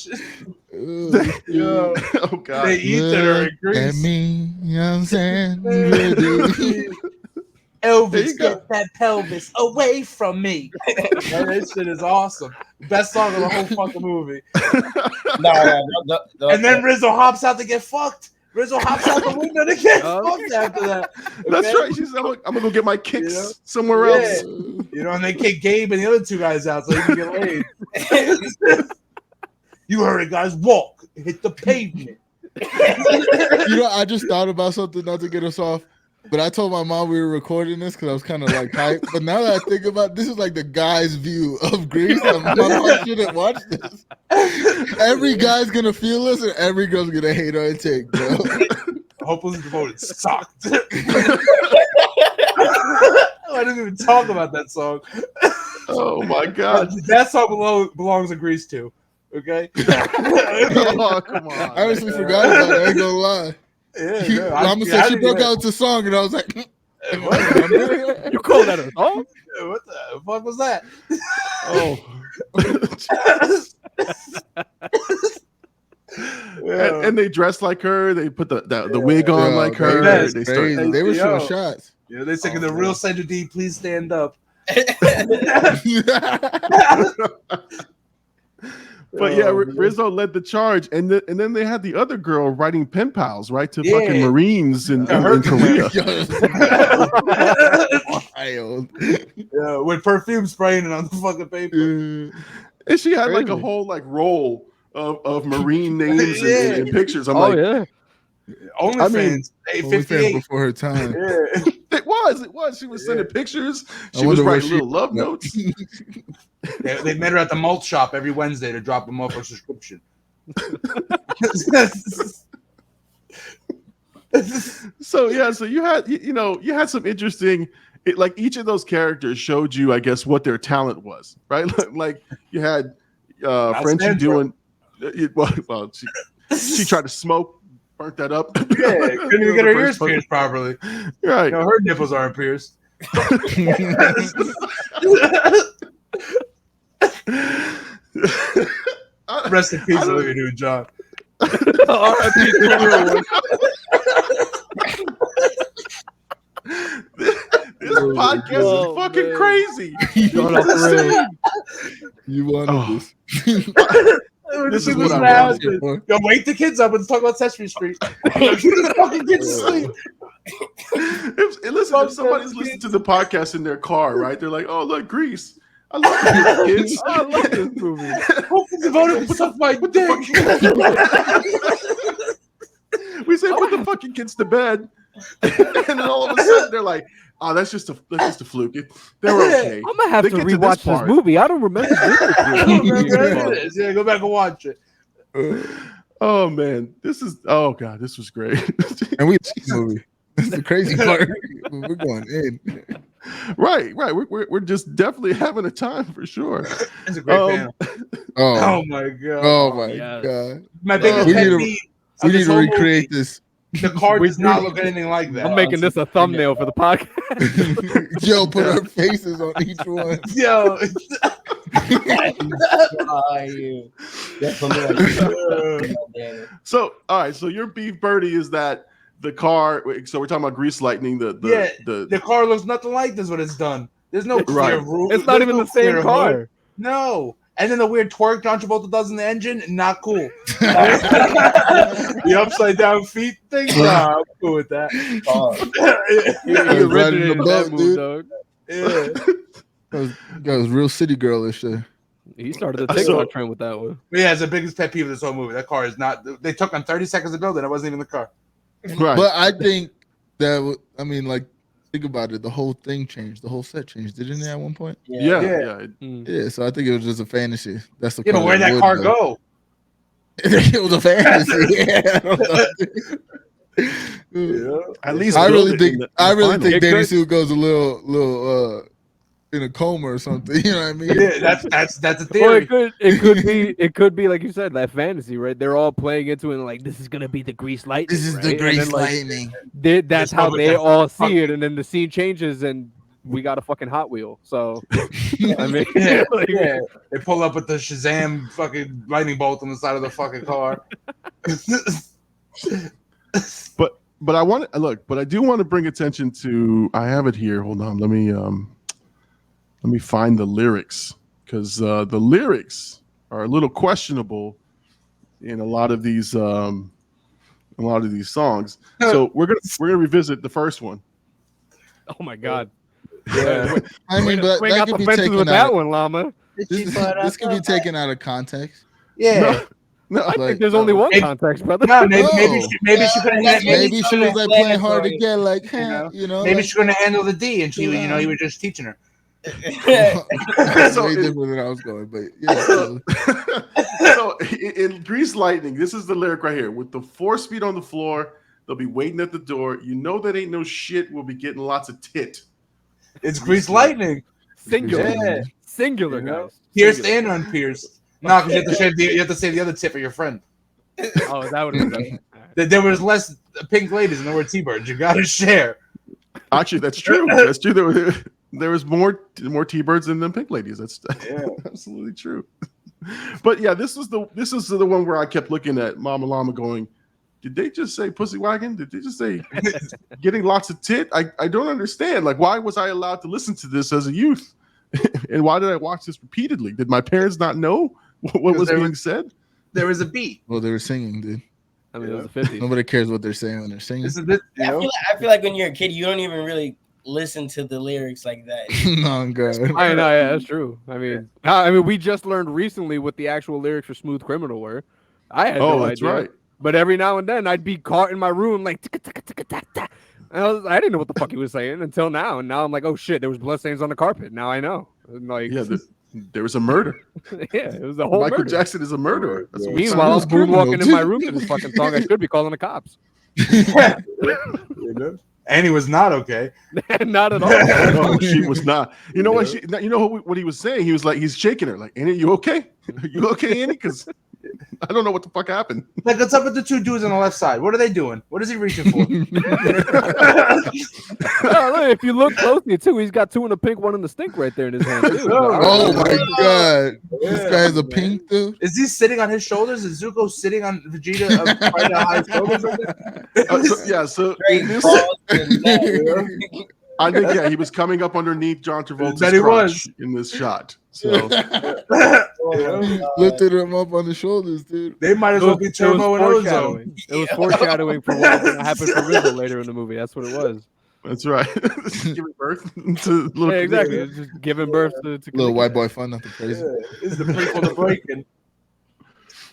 Ooh, Yo. Oh god. They eat her in Look at Greece. me, you know what I'm saying? Really. There you Elvis, go. get that pelvis away from me. Man, that shit is awesome. Best song of the whole fucking movie. No, And then Rizzo hops out to get fucked. Rizzo hops out the window to get fucked after that. That's Okay? right. She's I'm gonna go get my kicks You know? somewhere Yeah. else. You know, and they kick Gabe and the other two guys out so he can get laid. You heard it, guys. Walk. Hit the pavement. You know, I just thought about something, not to get us off, but I told my mom we were recording this because I was kind of like hyped. But now that I think about it, this is like the guy's view of Greece. My mom shouldn't watch this. Every guy's gonna feel this, and every girl's gonna hate our take, bro. Hopelessly Devoted sucked. I didn't even talk about that song. Oh my god. That song belongs in Greece too. Okay. Oh, come on. I honestly forgot about it. I ain't gonna lie. Yeah, Mama said she broke out into song, and I was like, What? You call that a song? What the fuck was that? Oh. And they dress like her. They put the wig on like her. That's They crazy. start. They were Yo. showing shots. Yeah, they taking the real Sandra D. Please stand up. But yeah, Rizzo led the charge, and then they had the other girl writing pen pals, right, to fucking Marines in Korea. Wild. Yeah, with perfume spraying it on the fucking paper. And she had like a whole like roll of Marine names and pictures. I'm like, yeah. OnlyFans, OnlyFans before her time. Yeah. It was. She was sending pictures. She was writing little love notes. They met her at the malt shop every Wednesday to drop them off a subscription. So you had some interesting. Like each of those characters showed you, I guess, what their talent was, right? Like you had Frenchie doing. Well, she tried to smoke. Burnt that up. Yeah, couldn't even get her ears pierced properly. Right. Her nipples aren't pierced. Rest in peace, Olivia Newton-John. This podcast is fucking crazy. You wanted this. This is what I wanted. Yo, wake the kids up and talk about Sesame Street. Keep the fucking kids asleep. If somebody's listening to the podcast in their car, right? They're like, "Oh, look, Grease. I love this, kids. I love this movie." Devoted to suck my dick. We say, "Put the fucking kids to bed," and then all of a sudden they're like, "Oh, that's just a fluke. They're okay." I'm gonna have to rewatch this movie. I don't remember this. Yeah, go back and watch it. Oh man, this was great. And we like the movie. That's the crazy part. We're going in. Right. We're just definitely having a time for sure. It's a great panel. Oh my god. Oh my god. My biggest pet peeve. We need to recreate this. The card does not look anything like that. I'm making this a thumbnail for the podcast. Yo, put our faces on each one. Yo. So, all right. So your beef, Birdie, is that the car? So we're talking about Grease Lightning. The car looks nothing like this when it's done. There's no clear rule. It's not even the same car. Hood. No. And then the weird twerk John Travolta does in the engine, not cool. The upside down feet thing, nah, I'm cool with that. He originated that move, dog. Yeah. That was real city girlish there. He started the TikTok trend with that one. Yeah, it's the biggest pet peeve of this whole movie. That car is not. They took on 30 seconds to build it. It wasn't even the car. Right. But I think that think about it. The whole thing changed. The whole set changed, didn't it? At one point. Yeah. Yeah. So I think it was just a fantasy. That's the. Yeah, but where'd that car go? It was a fantasy. At least I really think Danny Sue goes a little in a coma or something. You know what I mean? Yeah, that's a theory. Well, it could be like you said, that fantasy, right? They're all playing into it and like, this is gonna be the Grease Lightning. This is right? the Grease then, Lightning. That's how they all see it, and then the scene changes, and we got a fucking Hot Wheel. So I mean, they pull up with the Shazam fucking lightning bolt on the side of the fucking car. But I want to look. But I do want to bring attention to. I have it here. Hold on. Let me find the lyrics, because the lyrics are a little questionable in a lot of these songs. So we're gonna revisit the first one. Oh my god! Yeah. I mean, but we that got could the be fences taken with out. that one, Llama. This could be taken out of context. Yeah. No, I think there's only one context, brother. No, maybe she couldn't. Maybe she was like playing hard to get, like, you know. Maybe she couldn't handle the D, and she, you were just teaching her. That's way different than I was going, but yeah. So in Grease Lightning, this is the lyric right here. With the 4-speed on the floor, they'll be waiting at the door. You know that ain't no shit. We'll be getting lots of tit. It's Grease Lightning. Singular, Yeah. singular, guys. Pierced and unpierced. No, because you have to save the other tip for your friend. Oh, that would have been better. There was less pink ladies and there were T-birds. You gotta share. Actually, that's true. That's true. There was more T-birds than pink ladies. That's absolutely true. But yeah, this is the one where I kept looking at Mama Llama going, did they just say pussy wagon? Did they just say getting lots of tit? I don't understand. Like, why was I allowed to listen to this as a youth? And why did I watch this repeatedly? Did my parents not know what was being said? There was a beat. Well, they were singing, dude. I mean, it was the 50s. Nobody cares what they're saying when they're singing. I feel like when you're a kid, you don't even really listen to the lyrics like that. No, God. I know, yeah, that's true. I mean, we just learned recently what the actual lyrics for "Smooth Criminal" were. I had no that's idea. right. But every now and then, I'd be caught in my room like, and I didn't know what the fuck he was saying until now. And now I'm like, oh shit, there was bloodstains on the carpet. Now I know. And like, Yeah, there was a murder. yeah, it was a whole Michael murder. Jackson is a murderer. That's what Meanwhile, I'm criminal, moonwalking in dude. my room to this fucking song. I should be calling the cops. And he was not okay. Not at all. No, she was not. You know what? You know what he was saying? He was like, he's shaking her, like, Annie, you okay? You okay, Annie? Because I don't know what the fuck happened. Like, what's up with the two dudes on the left side? What are they doing? What is he reaching for? Oh, look, if you look closely too, he's got two in the pink, one in the stink right there in his hand. Too. Oh my God. This guy has a pink, dude. Is he sitting on his shoulders? Is Zuko sitting on Vegeta right on his shoulders? So Straight this, balls to the neck. I think he was coming up underneath John Travolta's That he crotch was. in this shot. So Lifted him up on the shoulders, dude. They might as well be Turbo and Ozone. It was foreshadowing for what was going to happen for Rizzo later in the movie. That's what it was. that's right. Giving birth to little Yeah, exactly. It's just giving birth to Little white boy fun, nothing crazy. This is the prequel to Breaking.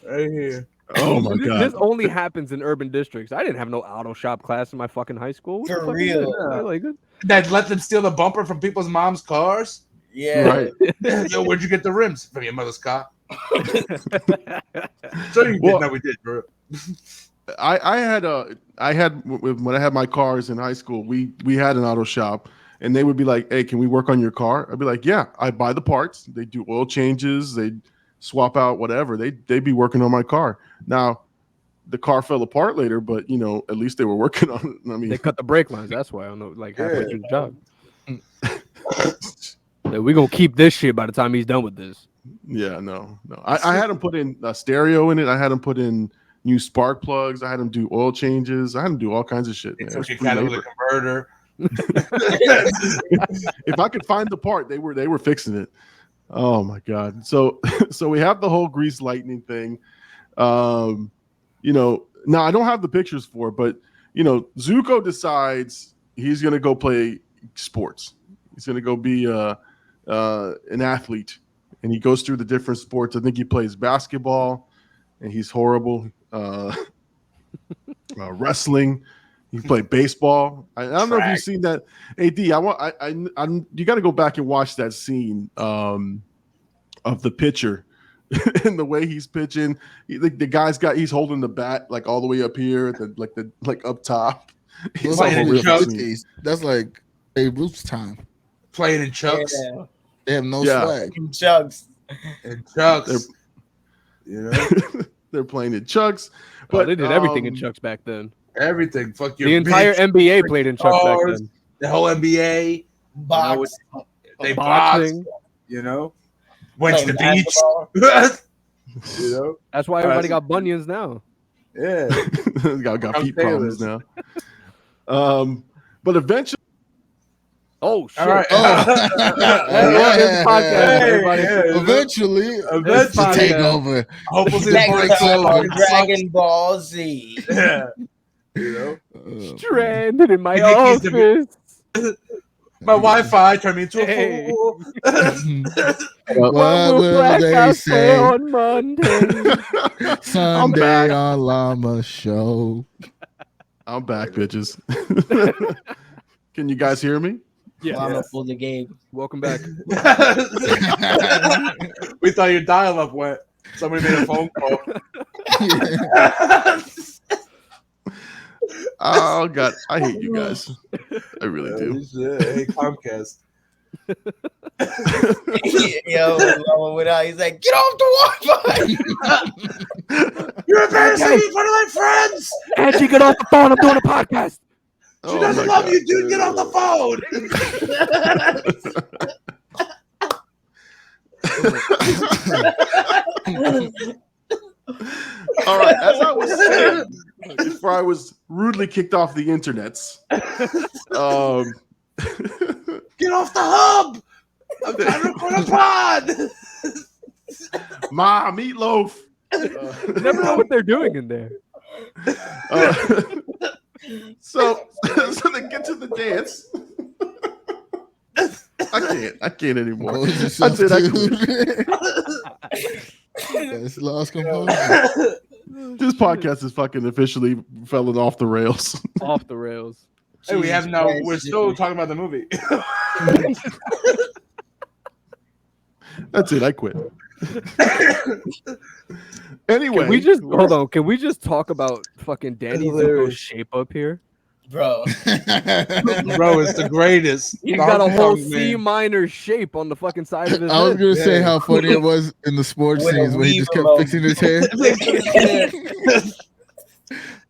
Right here. Oh my God. This only happens in urban districts. I didn't have no auto shop class in my fucking high school. What the For fuck is real. this? Like, That let them steal the bumper from people's mom's cars? Yeah. Right. Yo, where'd you get the rims? From your mother's car. So you Well, did. No, we did, bro. I had when I had my cars in high school, we had an auto shop, and they would be like, "Hey, can we work on your car?" I'd be like, "Yeah." I buy the parts. They do oil changes. They swap out whatever. They'd be working on my car. Now, the car fell apart later, but at least they were working on it. I mean, they cut the brake lines. That's why I don't know. Like halfway through the job. Like, we gonna keep this shit by the time he's done with this. yeah, no. I had him put in a stereo in it. I had him put in new spark plugs. I had him do oil changes. I had him do all kinds of shit. It Man. took It your was free catalytic labor. converter. If I could find the part, they were fixing it. Oh my God. So we have the whole grease lightning thing. Now I don't have the pictures for it, but Zuko decides he's gonna go play sports. He's gonna go be an athlete, and he goes through the different sports. I think he plays basketball, and he's horrible. Wrestling. He played baseball. I don't know if you've seen that. AD, you got to go back and watch that scene of the pitcher and the way he's pitching. The guy's he's holding the bat like all the way up here, like up top. He's Playing in all over chucks. the scene. That's like Babe Ruth's time. Playing in chucks. Yeah. They have no Yeah. swag. Chugs. In chucks. They're playing in chucks, But but they did everything in Chucks back then. Everything. Fuck your The entire bitch. NBA played in Chucks back Cars. then. The whole NBA. Box. They boxed. Boxing. Went to the Playing beach. basketball. That's why everybody got bunions now. Yeah. got feet problems now. But eventually. Oh shit! All right. This podcast, everybody. Eventually, Eventually. to take over. Hopefully, Next the breaks time over. on Dragon Ball Z. Yeah. Stranded in my You think he's office. My Wi-Fi turned me into a Hey. fool. What will Black they Out say say on Monday? Sunday on Llama Show? I'm back, bitches. Can you guys hear me? Llama pulled the game. Welcome back. We thought your dial-up went. Somebody made a phone call. Oh God, I hate you guys. I really do. Hey, Comcast. Yo, Llama went out. He's like, get off the Wi-Fi. You're embarrassing me in front of my friends. Angie, get off the phone. I'm doing a podcast. She doesn't love you, dude. Get off the phone. All right, as I was saying, before I was rudely kicked off the internets, Get off the hub. I'm trying to record a pod. Ma meatloaf. You never know what they're doing in there. So they get to the dance. I can't anymore. Hold I yourself, said I dude. quit. That's lost composure. This podcast is fucking officially falling off the rails. Off the rails. Hey, we have Jesus no. Christ, We're still talking about the movie. That's it. I quit. Anyway, Can we just hold on? Can we just talk about fucking Danny Zuko's shape up here? Bro. Bro, it's the greatest. He's got a Donkey whole Kong, C man. minor shape on the fucking side of his I was head. gonna say Yeah. how funny it was in the sports With a scenes when he just kept weave fixing his hair.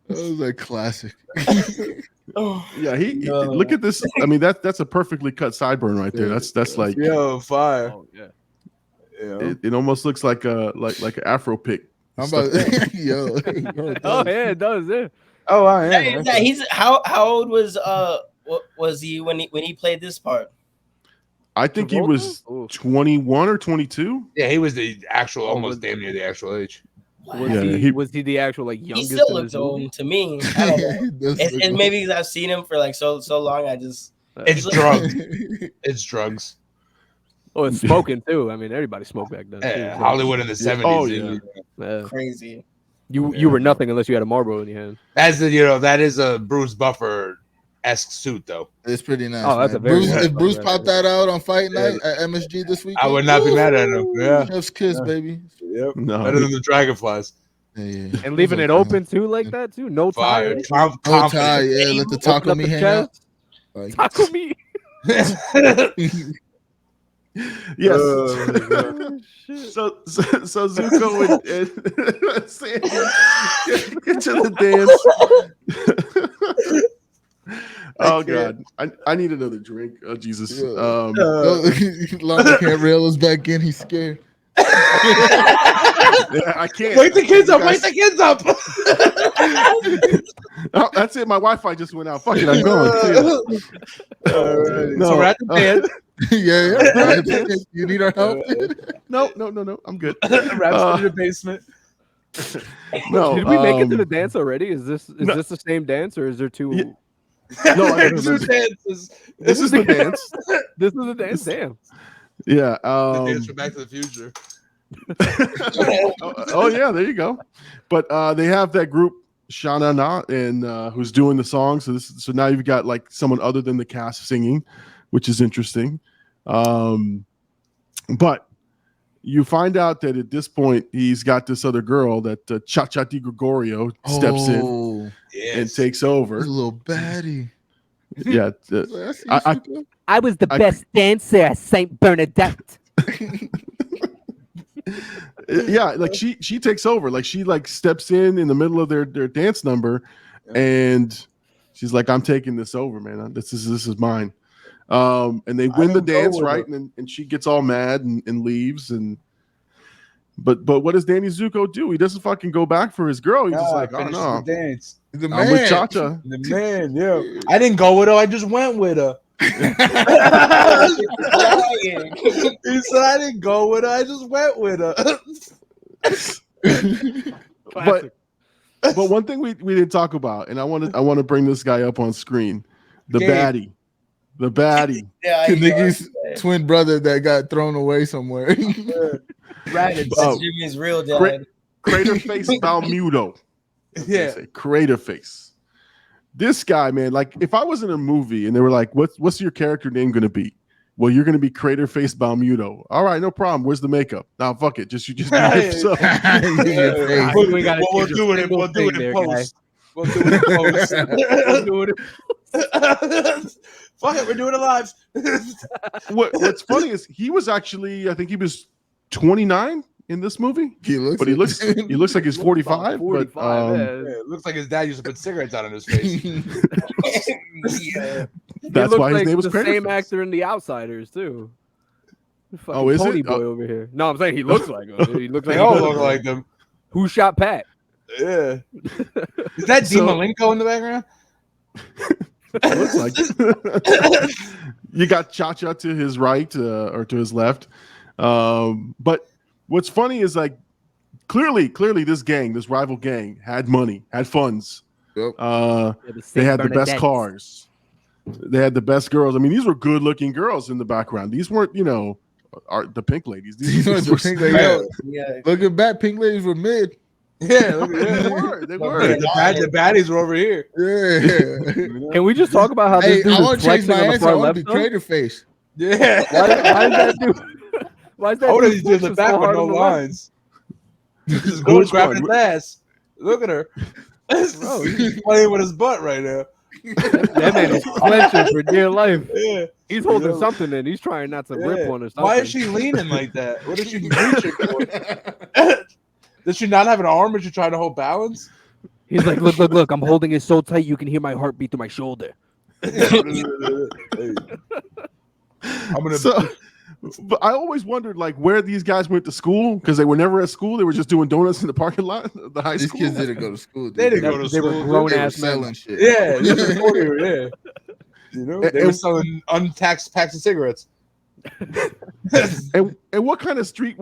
That was like classic. yeah, he No. look at this. I mean, that's a perfally cut sideburn right there. That's like Yo, fire. Oh, yeah. Yeah. it almost looks like an Afro pick. I'm about yo. Oh yeah, it does. Yeah. Oh, I am. Is that, he's how old was he when he played this part? I think he was Ooh. 21 or 22. Yeah, he was the actual, Oh, almost was- damn near the actual age. Was, Yeah, he, he- was he the actual like He youngest? still in looks this movie? old to me. I don't know. It's maybe because I've seen him for like so long. I just It's He's drugs. It's drugs. Oh, it's smoking too. I mean, everybody smoked back then. Yeah, too, so- Hollywood in the 70s. Oh, dude. Yeah. crazy. You were nothing unless you had a Marlboro in your hand. That's the, that is a Bruce Buffer-esque suit, though. It's pretty nice. Oh, that's man. a very Bruce, nice if Bruce one, popped that out on fight night at MSG this week, I would not be mad at him. Yeah. Chef's kiss, baby. Yep. No, Better than the Dragonflies. Yeah. And leaving it open too, like that too. No Fire. tie. Oh, tie, Confident. yeah. Let the Open taco up me the hang out. chest. Like, Taco meat. yes. Oh, shit. So Zuko and Sandy get to the dance. Oh god, I need another drink. Oh Jesus. Llama can't reel us back in. He's scared. Yeah, I can't. Wake the kids up! You Wake guys- the kids up! Oh, that's it. My Wi-Fi just went out. Fuck it, I'm going. See ya. Alrighty. No. So we're at the dance. yeah. You need our help? No. I'm good. Raps in the basement. No. Did we make it to the dance already? Is this the same dance or is there two? Yeah. No, I don't Two remember. dances. This is the dance. This is the dance. Damn. Yeah. The dance from Back to the Future. oh yeah, there you go. But they have that group Shana Na and who's doing the song. So now you've got like someone other than the cast singing, which is interesting. But you find out that at this point he's got this other girl that Cha-Cha Di Gregorio steps in and takes over. He's a little baddie. Yeah. I was the I- best dancer at Saint Bernadette. Yeah, like she takes over. Like she like steps in the middle of their dance number, and she's like, "I'm taking this over, man. This is mine." And they win the dance, right? And she gets all mad and leaves. But what does Danny Zuko do? He doesn't fucking go back for his girl. He's just like, "Oh no, the dance. The I'm with Cha-Cha." The man, yeah. I didn't go with her. I just went with her. He said I didn't go with her. I just went with her. But one thing we didn't talk about, and I want to bring this guy up on screen, the Gabe. baddie. Yeah, The nigga's twin brother that got thrown away somewhere. Ratted. Oh. Jimmy's real dad. Crater Face Balmudo. Yeah. Crater Face. This guy, man, like if I was in a movie and they were like, what's your character name going to be? Well, you're going to be Crater Face Balmudo. All right, no problem. Where's the makeup? Now, fuck it. You just be yourself. We'll do it in post. We'll do it in post. We'll do it. Fuck it, we're doing it live. What's funny is he was actually, I think he was 29 in this movie. He looks like he's 45. 45, but It looks like his dad used to put cigarettes out on his face. that's why his name was the Kratos. same actor in The Outsiders too. Oh, is Pony it? boy over here. No, I'm saying he looks like him. He looks like They all look like them. Who shot Pat? Yeah. Is that Dean Malenko in the background? Looks like it. You got Cha-Cha to his right or to his left. But what's funny is like clearly this rival gang had money, had funds. Yep. They had the best cars. They had the best girls. I mean, these were good-looking girls in the background. These weren't, the pink ladies. These were The pink ladies. Yeah. Looking back, pink ladies were mid. Yeah, They were. The baddies were over here. Yeah. Can we just talk about how this Hey, dude I want is to change flexing my on the answer. far I want left? to be though? Crater Face. Yeah. Why is that dude? Why is that? I want to dude do the flexing back so with hard no on the left? lines. Just go Which grabbing one? his ass. Look at her. Bro, he's playing with his butt right now. That man is clenching for dear life. Yeah. He's holding Yeah. something in. He's trying not to rip one or something. Why is she leaning like that? What is she reaching for? Does she not have an arm? Is she trying to hold balance? He's like, look. I'm holding it so tight you can hear my heartbeat through my shoulder. I'm gonna. But I always wondered like where these guys went to school because they were never at school. They were just doing donuts in the parking lot of the high These school. kids didn't go to school. They didn't They go to They were school. grown were ass men. selling shit. Yeah, yeah. You know, they were selling untaxed packs of cigarettes. And what kind of street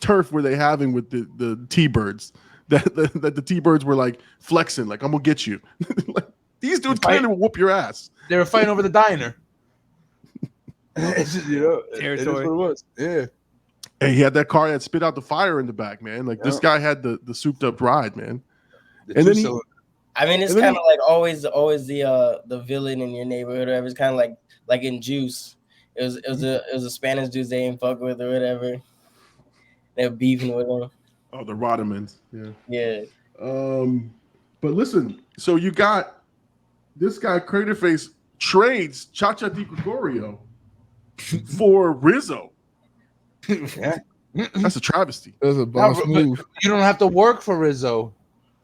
turf were they having with the T-Birds? That the T-Birds were like flexing, like I'm gonna get you. Like, these dudes clearly will whoop your ass. They were fighting over the diner. It's just, it is what Territory. it was. Yeah. And he had that car that spit out the fire in the back, man. Like this guy had the souped up ride, man. And then I mean, it's And then kind of like always the villain in your neighborhood or whatever. It's kind of like in Juice. It was a Spanish dude they ain't fuck with or whatever. They were beefing with him. Oh, the Rodamans. Yeah. Yeah. But listen, so you got this guy, Craterface, trades Cha-Cha Di Gregorio for Rizzo. Yeah. That's a travesty. That was a boss but move. You don't have to work for Rizzo.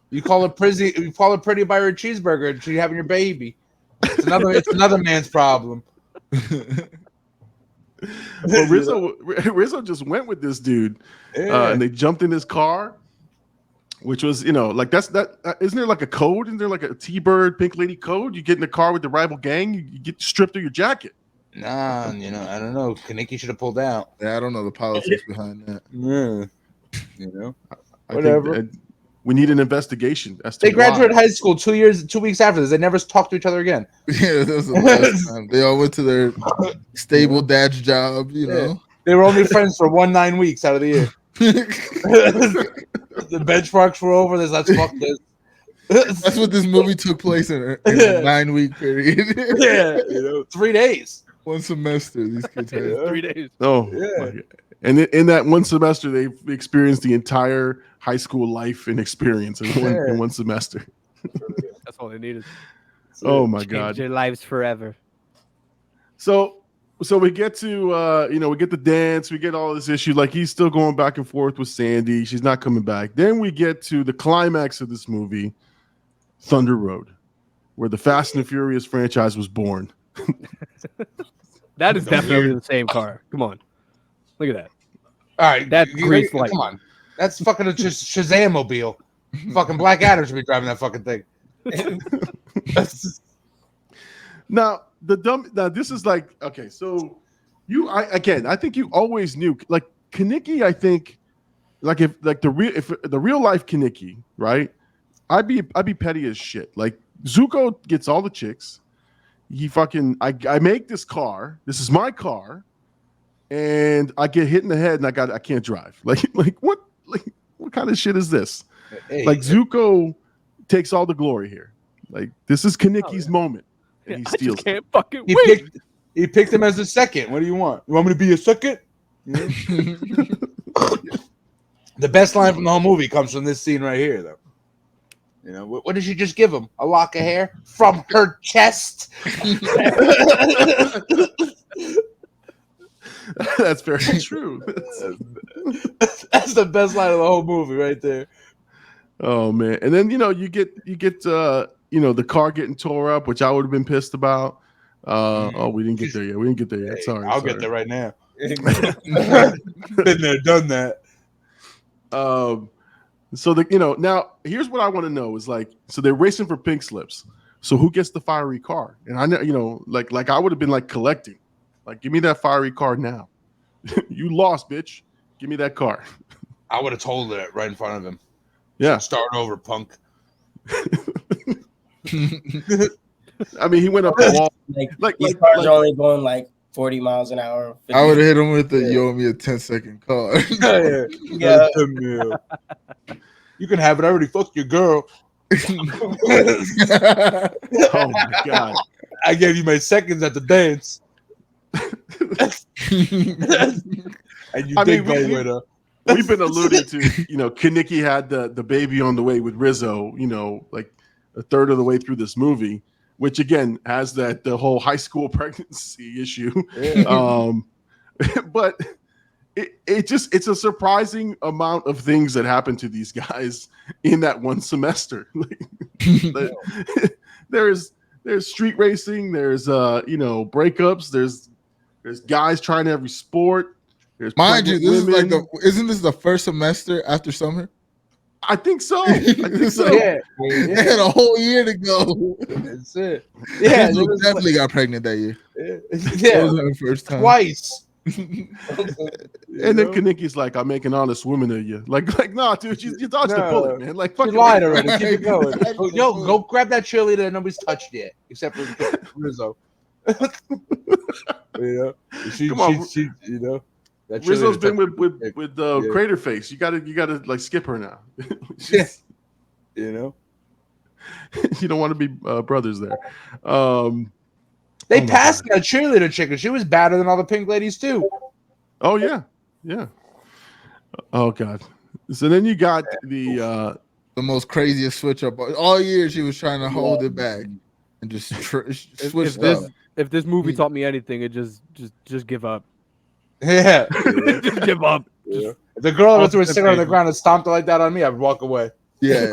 You call her pretty. You call her pretty by her cheeseburger, and she's having your baby. It's another man's problem. But Rizzo just went with this dude, and they jumped in his car, which was, like isn't there like a code? Isn't there like a T-Bird Pink Lady code? You get in the car with the rival gang, you get stripped of your jacket. Nah, I don't know. Kaneki should have pulled out. Yeah, I don't know the politics behind that. Yeah, I whatever. think we need an investigation. As to They graduated why. high school 2 weeks after this. They never talked to each other again. Yeah, that was the last time. They all went to their stable dad's job, They were only friends for 9 weeks out of the year. The benchmarks were over. Let's fuck this. That's what this movie took place in a 9-week period. Yeah, 3 days. One semester these kids had. 3 days. Oh, Yeah. my God. And in that one semester, they've experienced the entire high school life and experience in one semester. That's all they needed. Oh my Change God! their lives forever. So we get to we get the dance, we get all this issue. Like he's still going back and forth with Sandy. She's not coming back. Then we get to the climax of this movie, Thunder Road, where the Fast and the Furious franchise was born. That is definitely the same car. Come on, look at that. All right, That's grease light. Come on, that's fucking just Shazam mobile. Fucking Black Adam should be driving that fucking thing. Now this is like, okay, so I think you always knew, like Kaneki, I think, like if the real life Kaneki, right? I'd be petty as shit. Like Zuko gets all the chicks. He fucking I make this car. This is my car, and I get hit in the head, and I can't drive. Like what kind of shit is this? Hey, Like Zuko takes all the glory here. Like this is Kaneki's moment, and he I steals. just can't fucking he wait. picked him as a second. What do you want? You want me to be a second? The best line from the whole movie comes from this scene right here, though. You know, what did she just give him? A lock of hair from her chest. That's very true. That's the best line of the whole movie right there. Oh man. And then you get the car getting tore up, which I would have been pissed about. Oh, we didn't get there yet. We didn't get there yet. Sorry. I'll get there right now. Been there, done that. So now here's what I want to know is like, so they're racing for pink slips. So who gets the fiery car? And I know, like I would have been like collecting, like, give me that fiery car now. You lost, bitch. Give me that car. I would have told it right in front of him. Yeah. Start over, punk. I mean, he went up the wall. These cars are only going like 40 miles an hour. 50. I would have hit him with the you owe me a 10-second car. Yeah. You can have it. I already fucked your girl. Oh my god! I gave you my seconds at the dance. And you dig my winner. We've been alluding to, Kaneki had the baby on the way with Rizzo, like a third of the way through this movie, which again has the whole high school pregnancy issue. Yeah. But it's a surprising amount of things that happen to these guys in that one semester. There's street racing, there's breakups, there's guys trying every sport. There's mind you, this women. is like isn't this the first semester after summer? I think so. Yeah. They had a whole year to go. That's it. Yeah, Rizzo definitely got pregnant that year. Yeah, That was her first time. twice. And then Kaneki's like, "I'm making honest women of you." Like, nah, dude, you dodged the bullet, man. Like, You fucking lied already. Keep it going. Yo, go grab that cheerleader that nobody's touched yet, except for Rizzo. She, that Rizzo's been cheerleader with Crater Face. You gotta like skip her now. Yeah. You don't want to be brothers there. They passed that cheerleader chick, and she was badder than all the pink ladies too. Oh yeah. Oh god. So then you got the most craziest switch up all year. She was trying to hold it back and just switch up. If this movie taught me anything, it just give up. Yeah, Just give up. If the girl that was sitting on the ground and stomped it like that on me, I'd walk away. Yeah.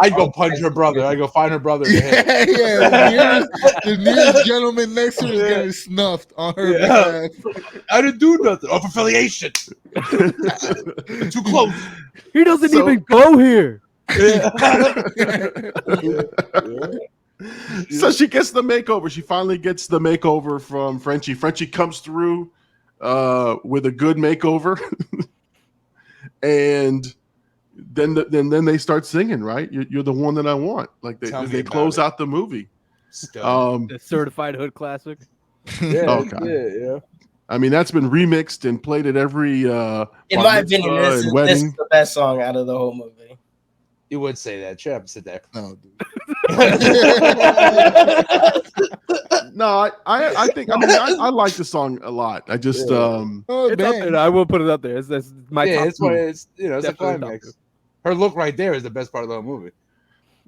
I'd go punch her brother. I'd go find her brother. The nearest gentleman next to her is getting snuffed on her behalf. I didn't do nothing. Off affiliation. Too close. He doesn't even go here. So she gets the makeover. She finally gets the makeover from Frenchie. Frenchie comes through with a good makeover. And then they start singing, right? You're the one that I want. Like they close out the movie. The certified hood classic. Yeah, yeah. I mean, that's been remixed and played at every in my opinion, this is the best song out of the whole movie. You would say that. Shut up and sit there. No, dude. No, I think I like the song a lot. I just it's up there. I will put it up there. It's my top it's what it's a climax. Her look right there is the best part of the whole movie.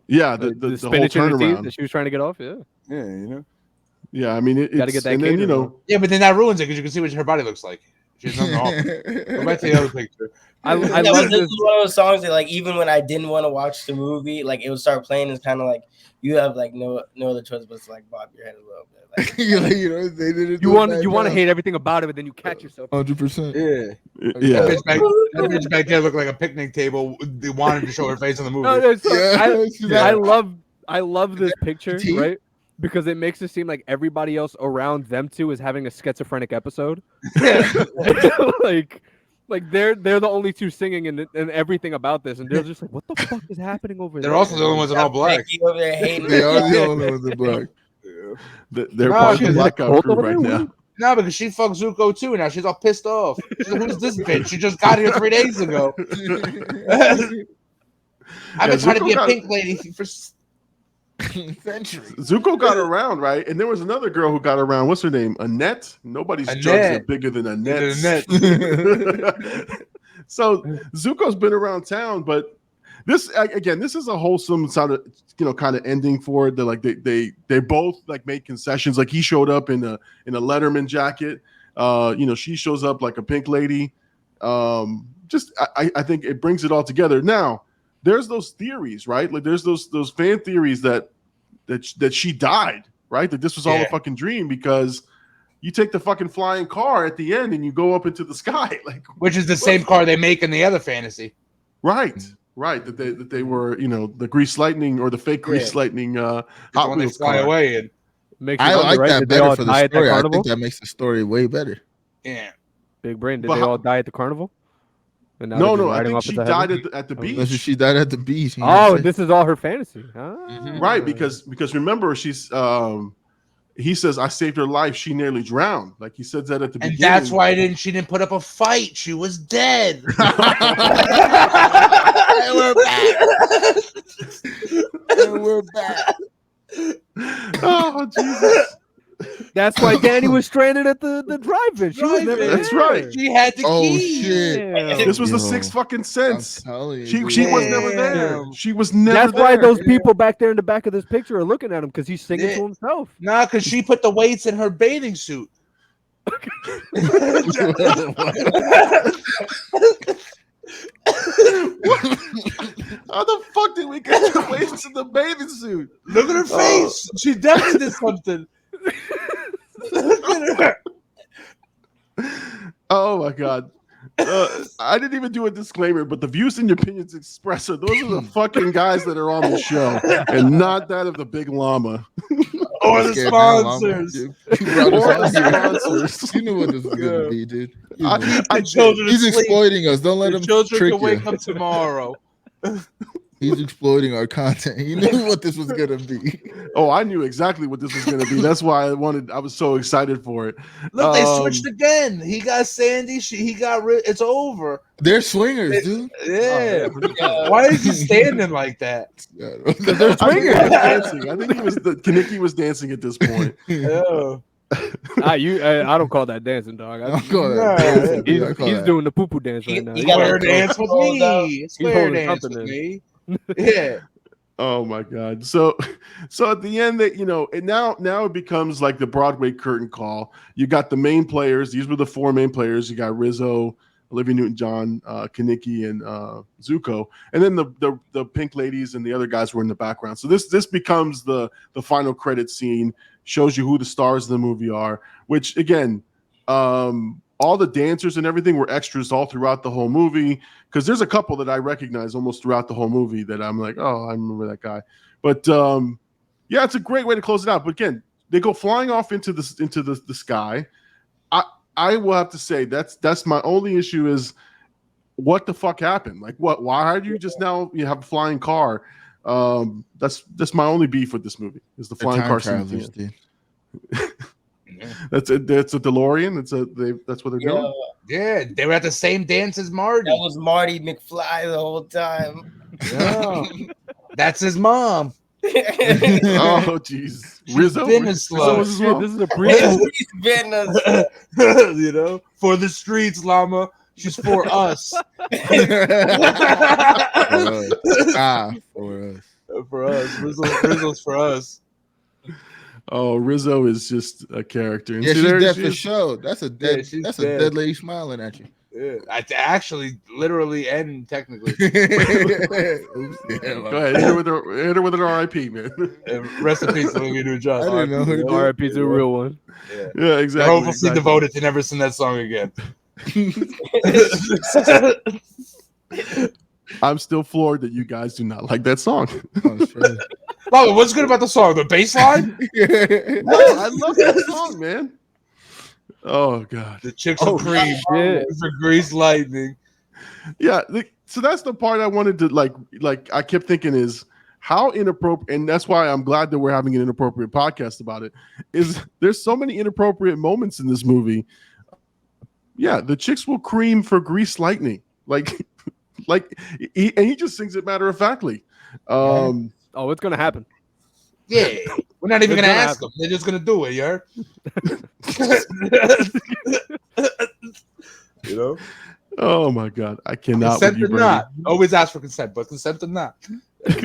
Yeah, the whole turnaround that she was trying to get off. Yeah, Yeah, I mean, gotta get that. And then, yeah, but then that ruins it because you can see what her body looks like. She's nothing off. Go back to the other picture. I love this. Is one of those songs that, like, even when I didn't want to watch the movie, like, it would start playing. It's kind of like you have like no other choice but to like bob your head a little bit. Like, they didn't. You want to hate everything about it, but then you catch yourself. 100%. Yeah. That bitch back there looked like a picnic table. They wanted to show her face in the movie. I love this picture, right? Because it makes it seem like everybody else around them two is having a schizophrenic episode. like they're the only two singing and everything about this, and they're just like, what the fuck is happening over there? They're also the only ones in all black. They are the only ones in black. They're part of the blackout crew right now. No, because she fucked Zuko too. Now she's all pissed off. She's like, who's this bitch? She just got here 3 days ago. I've been trying to be a pink lady for centuries. Zuko got around, right? And there was another girl who got around. What's her name? Annette? Nobody's jugs are bigger than Annette. So Zuko's been around town, but this again, this is a wholesome sort of kind of ending for it. They're like they both like made concessions. Like he showed up in a Letterman jacket. She shows up like a pink lady. I think it brings it all together. Now, there's those theories, right? Like there's those fan theories that she died, right? That this was all a fucking dream because you take the fucking flying car at the end and you go up into the sky, like which is the same car they make in the other fantasy. Right. That they were, the Grease Lightning or the fake Grease Lightning Hot Wheels fly car. away and I like that better for the story. I think that makes the story way better. Yeah. Big brain. Did they all die at the carnival? No. I think she died at the beach. She died at the beach. Oh, this is all her fantasy. Right, because remember she's he says I saved her life. She nearly drowned. Like he said that at the beginning. And that's why she didn't put up a fight. She was dead. And we're back. And we're back. Oh Jesus. That's why Danny was stranded at the drive-in. She was never That's there. right. She had the key. Shit. Yeah. This was the sixth fucking sense. She was never there. She was never That's there. why those people back there in the back of this picture are looking at him because he's singing to himself. Nah, because she put the weights in her bathing suit. How the fuck did we get the weights in the bathing suit? Look at her face. She definitely did something. Look at her. Oh my god. I didn't even do a disclaimer, but the views and opinions expressed those are the fucking guys that are on the show, and not that of the Big Llama or the sponsors. You knew what this was gonna be, dude. He's exploiting us. Don't let him children trick can wake you. up tomorrow. He's exploiting our content. He knew what this was gonna be. Oh, I knew exactly what this was gonna be. That's why I was so excited for it. Look, they switched again. He got Sandy. He got it's over. They're swingers, dude. Yeah. Why is he standing like that? They're swingers. Dancing. I think Kaneki was dancing at this point. Yeah. I don't call that dancing, dog. I call that dancing. He's doing the poo-poo dance right now. He got Square dance with me. Square dance with me. Yeah. Oh my god. So at the end that now it becomes like the Broadway curtain call. You got the main players. These were the four main players. You got Rizzo, Olivia Newton-John, Kaneki, and Zuko. And then the pink ladies and the other guys were in the background. So this becomes the final credit scene, shows you who the stars of the movie are, which again, all the dancers and everything were extras all throughout the whole movie, because there's a couple that I recognize almost throughout the whole movie that I'm like, oh, I remember that guy. But yeah, it's a great way to close it out. But again, they go flying off into the sky. I will have to say that's my only issue is what the fuck happened? Like what? Why did you just now have a flying car? That's my only beef with this movie is the flying car scene. That's a DeLorean. That's what they're doing. Yeah, they were at the same dance as Marty. That was Marty McFly the whole time. Yeah. That's his mom. Oh jeez, Rizzo. This is a brief. For the streets, Llama. She's for us. For us. Rizzo's for us. Oh, Rizzo is just a character. And yeah, she's dead for sure. That's a dead. Yeah, that's dead. A dead lady smiling at you. Yeah, actually, literally, and technically. Go ahead, hit her with an RIP, man. Rest in peace, Olivia Newton-John. I didn't know who to RIP's a real one. Yeah, exactly. Hopefully devoted to never sing that song again. I'm still floored that you guys do not like that song. Oh, what's good about the song? The bass line? No, I love that song, man. Oh god, the chicks of cream for Grease Lightning. Yeah, so that's the part I wanted to like. I kept thinking is how inappropriate, and that's why I'm glad that we're having an inappropriate podcast about it. Is there's so many inappropriate moments in this movie? Yeah, the chicks will cream for Grease Lightning, he just sings it matter of factly. It's gonna happen. Yeah, we're not even gonna ask them. They're just gonna do it, Oh my god, I cannot. Consent with you, or Brady. not? Always ask for consent, but consent or not?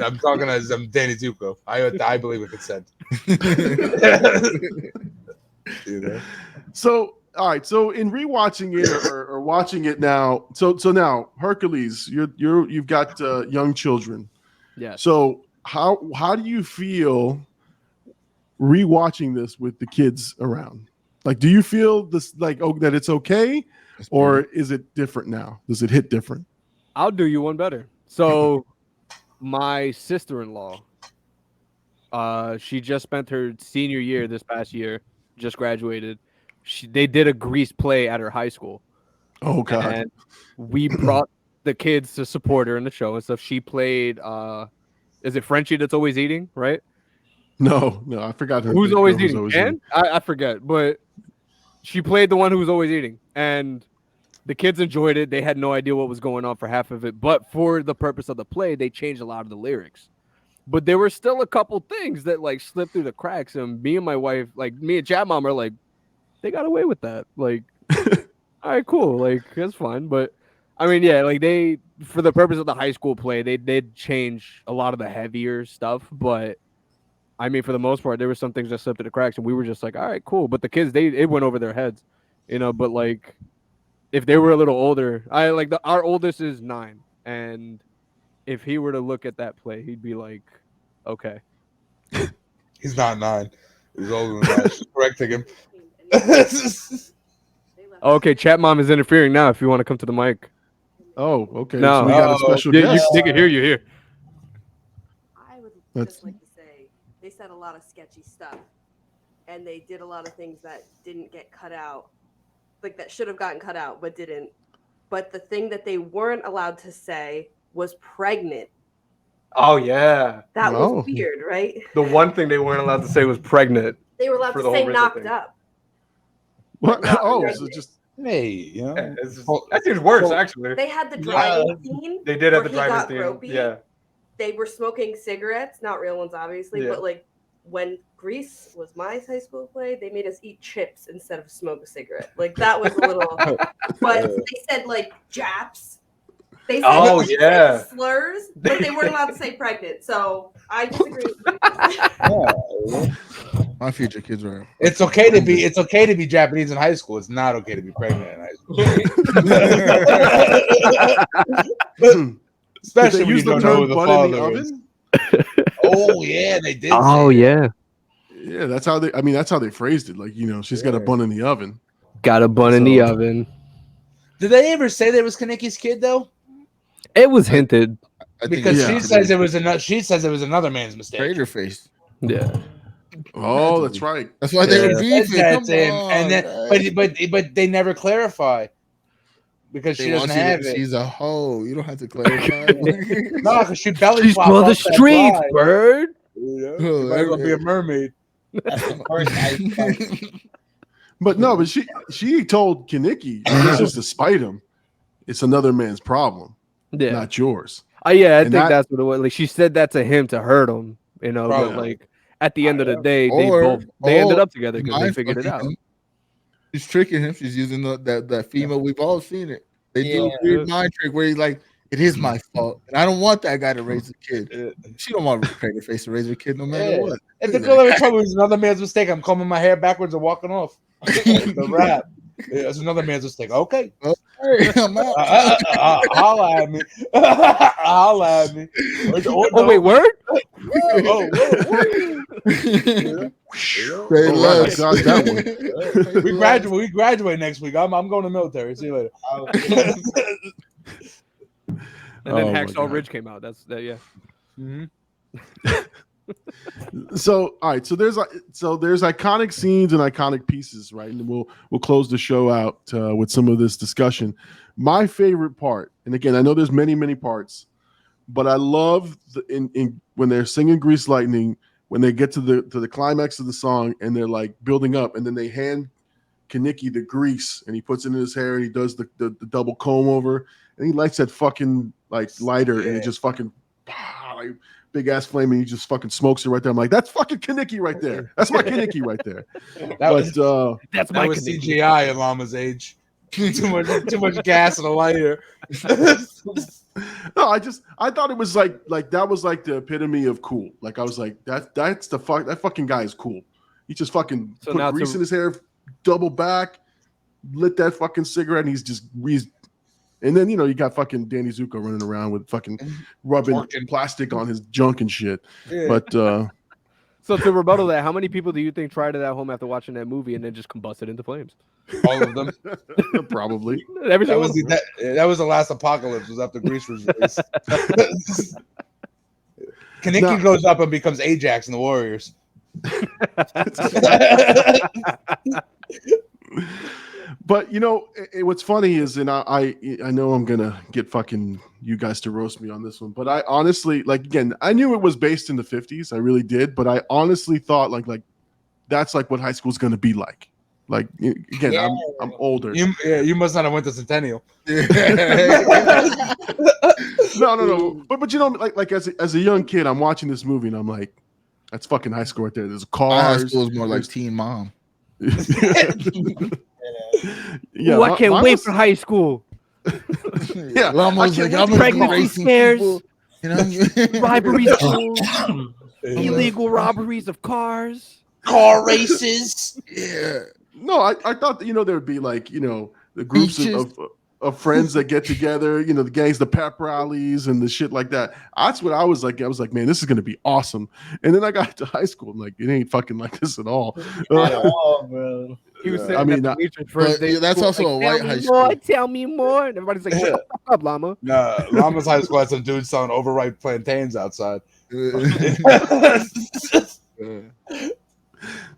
I'm talking as Danny Zuko. I believe in consent. You know? So, all right. So, in rewatching it or watching it now, so now Hercules, you've got young children. Yes. So, how do you feel rewatching this with the kids around? Like, do you feel this like that it's okay, or is it different now? Does it hit different? I'll do you one better. So, my sister-in-law, she just spent her senior year this past year, just graduated. They did a Grease play at her high school. Oh god! And we brought the kids to support her in the show and stuff. She played. Is it Frenchie that's always eating? Right? No, I forgot her. Who's the always girl eating? And I forget, but she played the one who was always eating, and the kids enjoyed it. They had no idea what was going on for half of it, but for the purpose of the play, they changed a lot of the lyrics. But there were still a couple things that like slipped through the cracks, and me and my wife, like me and Chat Mom, are like, they got away with that. Like, all right, cool. Like, that's fine. But I mean, yeah, like they, for the purpose of the high school play, they did change a lot of the heavier stuff. But I mean, for the most part, there were some things that slipped through the cracks, and we were just like, all right, cool. But the kids, it went over their heads, you know. But like, if they were a little older, our oldest is 9, and if he were to look at that play, he'd be like, okay. He's not 9. He's older than that. She's correcting him. Okay, Chat Mom is interfering now. If you want to come to the mic. Oh, okay. No. So we got a special guest. They can hear you here. I would just like to say they said a lot of sketchy stuff, and they did a lot of things that didn't get cut out, like that should have gotten cut out but didn't. But the thing that they weren't allowed to say was pregnant. Oh yeah, that was weird, right? The one thing they weren't allowed to say was pregnant. They were allowed to say knocked up. What? Oh, so just hey, you know, that seems worse actually. They had the driving scene. They did have the where driving scene. Ropey. Yeah. They were smoking cigarettes, not real ones, obviously, Yeah. but like when Grease was my high school play, they made us eat chips instead of smoke a cigarette. Like that was a little. But they said like Japs. They said slurs, but they weren't allowed to say pregnant. So I disagree with you. My future kids are. It's okay to be Japanese in high school. It's not okay to be pregnant in high school. Especially when you don't know who the father is. Oh yeah, they did. Oh yeah. Yeah, that's how they phrased it. Like, you know, she's got a bun in the oven. Got a bun in the oven. Did they ever say that it was Kaneki's kid though? It was hinted. Because she says it was another man's mistake. Traitor face. Yeah. Oh, that's right. That's why they were beefing. And then, but they never clarify because she doesn't have it. She's a hoe. You don't have to clarify. No, because she belly She's flopped for the off that streets, slide. bird. You know? She might gonna be a mermaid. That's the first But no, but she told Kaneki, it's just to spite him. It's another man's problem, not yours. Yeah, I think that's what it was. Like she said that to him to hurt him, you know. Probably. But like at the end of the day, they ended up together because they figured it out. She's tricking him. She's using that female. We've all seen it. They do a weird mind trick where he's like, "It is my fault, and I don't want that guy to raise a kid." She don't want Traitor face to raise her kid, no matter what. If the girl ever told me it was another man's mistake, I'm combing my hair backwards and walking off. The rap. Yeah, it's another man's mistake. Okay. I'm out. Holla at me. Holla at me. Oh, wait, word? We graduate next week. I'm going to military. See you later. And then Hacksaw Ridge came out. That's that, yeah. Mm-hmm. So all right, so there's iconic scenes and iconic pieces, right? And we'll close the show out with some of this discussion. My favorite part, and again, I know there's many parts, but I love in when they're singing Grease Lightning, when they get to the climax of the song and they're like building up, and then they hand Kaneki the grease and he puts it in his hair and he does the double comb over and he lights that fucking like lighter and it just fucking like big ass flame and he just fucking smokes it right there. I'm like, that's fucking Kaneki right there. That's my Kaneki right there. That was CGI at Llama's age. too much gas in a lighter. No, I thought it was like that was like the epitome of cool. Like I was like, that fucking guy is cool. He just fucking put grease in his hair, double back, lit that fucking cigarette, and he's and then you got fucking Danny Zuko running around with fucking rubbing plastic on his junk and shit. Yeah. But so to rebuttal that, how many people do you think tried it at home after watching that movie and then just combusted into flames? All of them. Probably. That was the last apocalypse, was after Grease was released. Kaneki goes up and becomes Ajax in the Warriors. But what's funny is, and I know I'm gonna get fucking you guys to roast me on this one, but I honestly, like, again, I knew it was based in the 50s, I really did, but I honestly thought like that's like what high school is gonna be like. Like, again, yeah. I'm older. You must not have went to Centennial. No. But like as a young kid, I'm watching this movie and I'm like, that's fucking high school right there. There's cars. High school is more like Teen Mom. Yeah, I can't wait for high school. Yeah, Llama's like, I'm pregnancy scares, robberies, illegal robberies of cars, car races. Yeah. No, I thought that, there would be like, the groups of friends that get together, the gangs, the pep rallies and the shit like that. That's what I was like. I was like, man, this is going to be awesome. And then I got to high school and like, it ain't fucking like this at all. Bro. He was saying that's also a white high school. Tell me more. And everybody's like, shut the fuck up, Llama. No, Llama's high school had some dudes selling overripe plantains outside.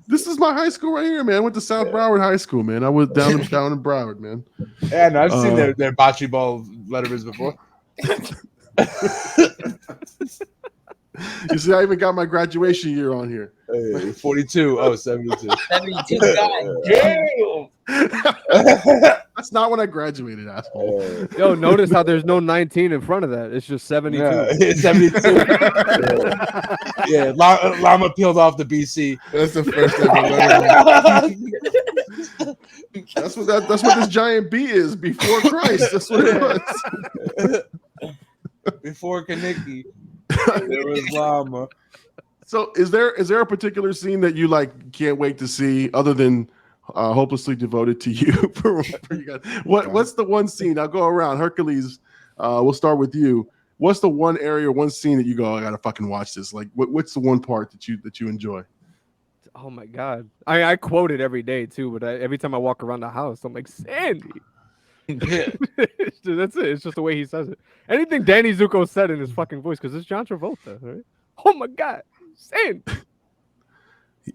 This is my high school right here, man. I went to South Broward High School, man. I was down in Broward, man. Yeah, no, I've seen their bocce ball letters before. You see, I even got my graduation year on here. 42. Oh, 72. 72. God damn. That's not when I graduated, asshole. Yo, notice how there's no 19 in front of that. It's just 72. Yeah, it's 72. Yeah, Llama peeled off the BC. That's the first ever. That's what this giant B is before Christ. That's what it was. Before Kaneki, there was Llama. So is there a particular scene that you like can't wait to see other than Hopelessly Devoted to You for you guys? What's the one scene? I'll go around. Hercules, we'll start with you. What's the one area, one scene that you go, I gotta fucking watch this? Like, what's the one part that you enjoy? Oh my god, I quote it every day too, but every time I walk around the house, I'm like, Sandy. Yeah. That's it. It's just the way he says it. Anything Danny Zuko said in his fucking voice, because it's John Travolta, right? Oh my god, Sandy.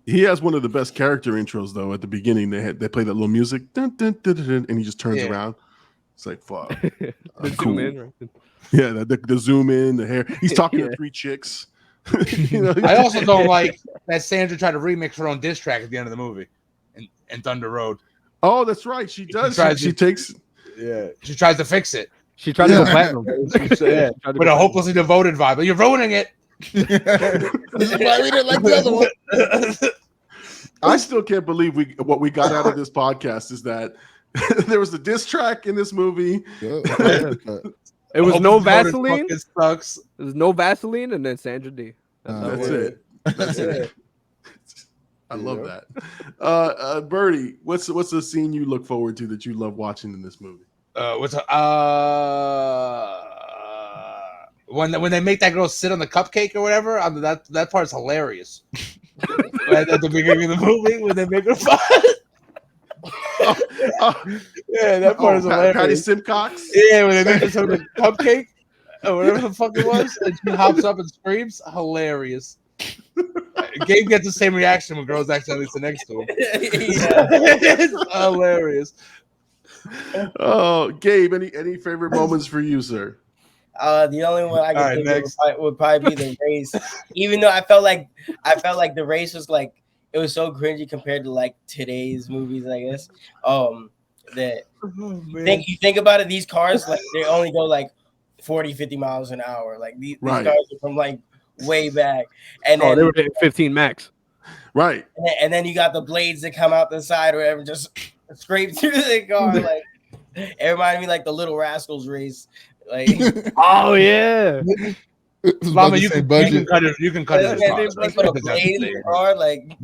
He has one of the best character intros though. At the beginning, they play that little music, dun, dun, dun, dun, dun, and he just turns around. It's like, fuck. The cool. zoom in, right? Yeah, the zoom in, the hair. He's talking to three chicks. I also don't like that Sandra tried to remix her own diss track at the end of the movie in Thunder Road. Oh, that's right. She does. She takes. Yeah, she tries to fix it. She tried to go platinum. With a hopelessly devoted vibe. But you're ruining it. This is why we didn't like the other one. I still can't believe what we got out of this podcast is that there was a diss track in this movie. It was no Vaseline. It sucks. There was no Vaseline, and then Sandra D. That's it. That's it. I love that. Birdie, what's the scene you look forward to that you love watching in this movie? When they make that girl sit on the cupcake or whatever, that part's hilarious. At the beginning of the movie, when they make her fight. Yeah, that part is hilarious. Patty Simcox. Yeah, when they make her sit on the cupcake or whatever the fuck it was, and she hops up and screams, hilarious. Gabe gets the same reaction when girls accidentally sit next to him. It's hilarious. Oh, Gabe, any favorite moments for you, sir? The only one I can think of would probably be the race. Even though I felt like the race was like, it was so cringy compared to like today's movies, I guess. You think about it, these cars, like, they only go like 40, 50 miles an hour. Like these cars are from like way back. And then they were hitting 15 max. Right. And then you got the blades that come out the side or whatever, just scrape through the car. Like, It reminded me like the Little Rascals race. Like, Oh yeah. Llama, you can cut it. You can cut it. they put a blade in the car, like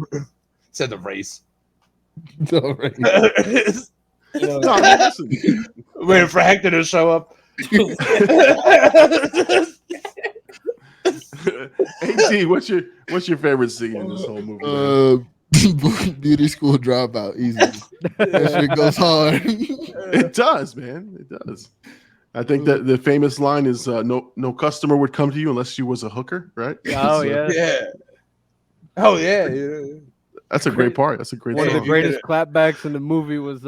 said the race. The race. you know, No, man, listen. Waiting for Hector to show up. AT, what's your favorite scene in this whole movie? Beauty School Dropout, easy. That shit goes hard. It does, man. It does. I think that the famous line is no customer would come to you unless she was a hooker, right? Oh yeah. Yeah. Oh yeah. That's a great part. That's a great One of the song. greatest clapbacks in the movie was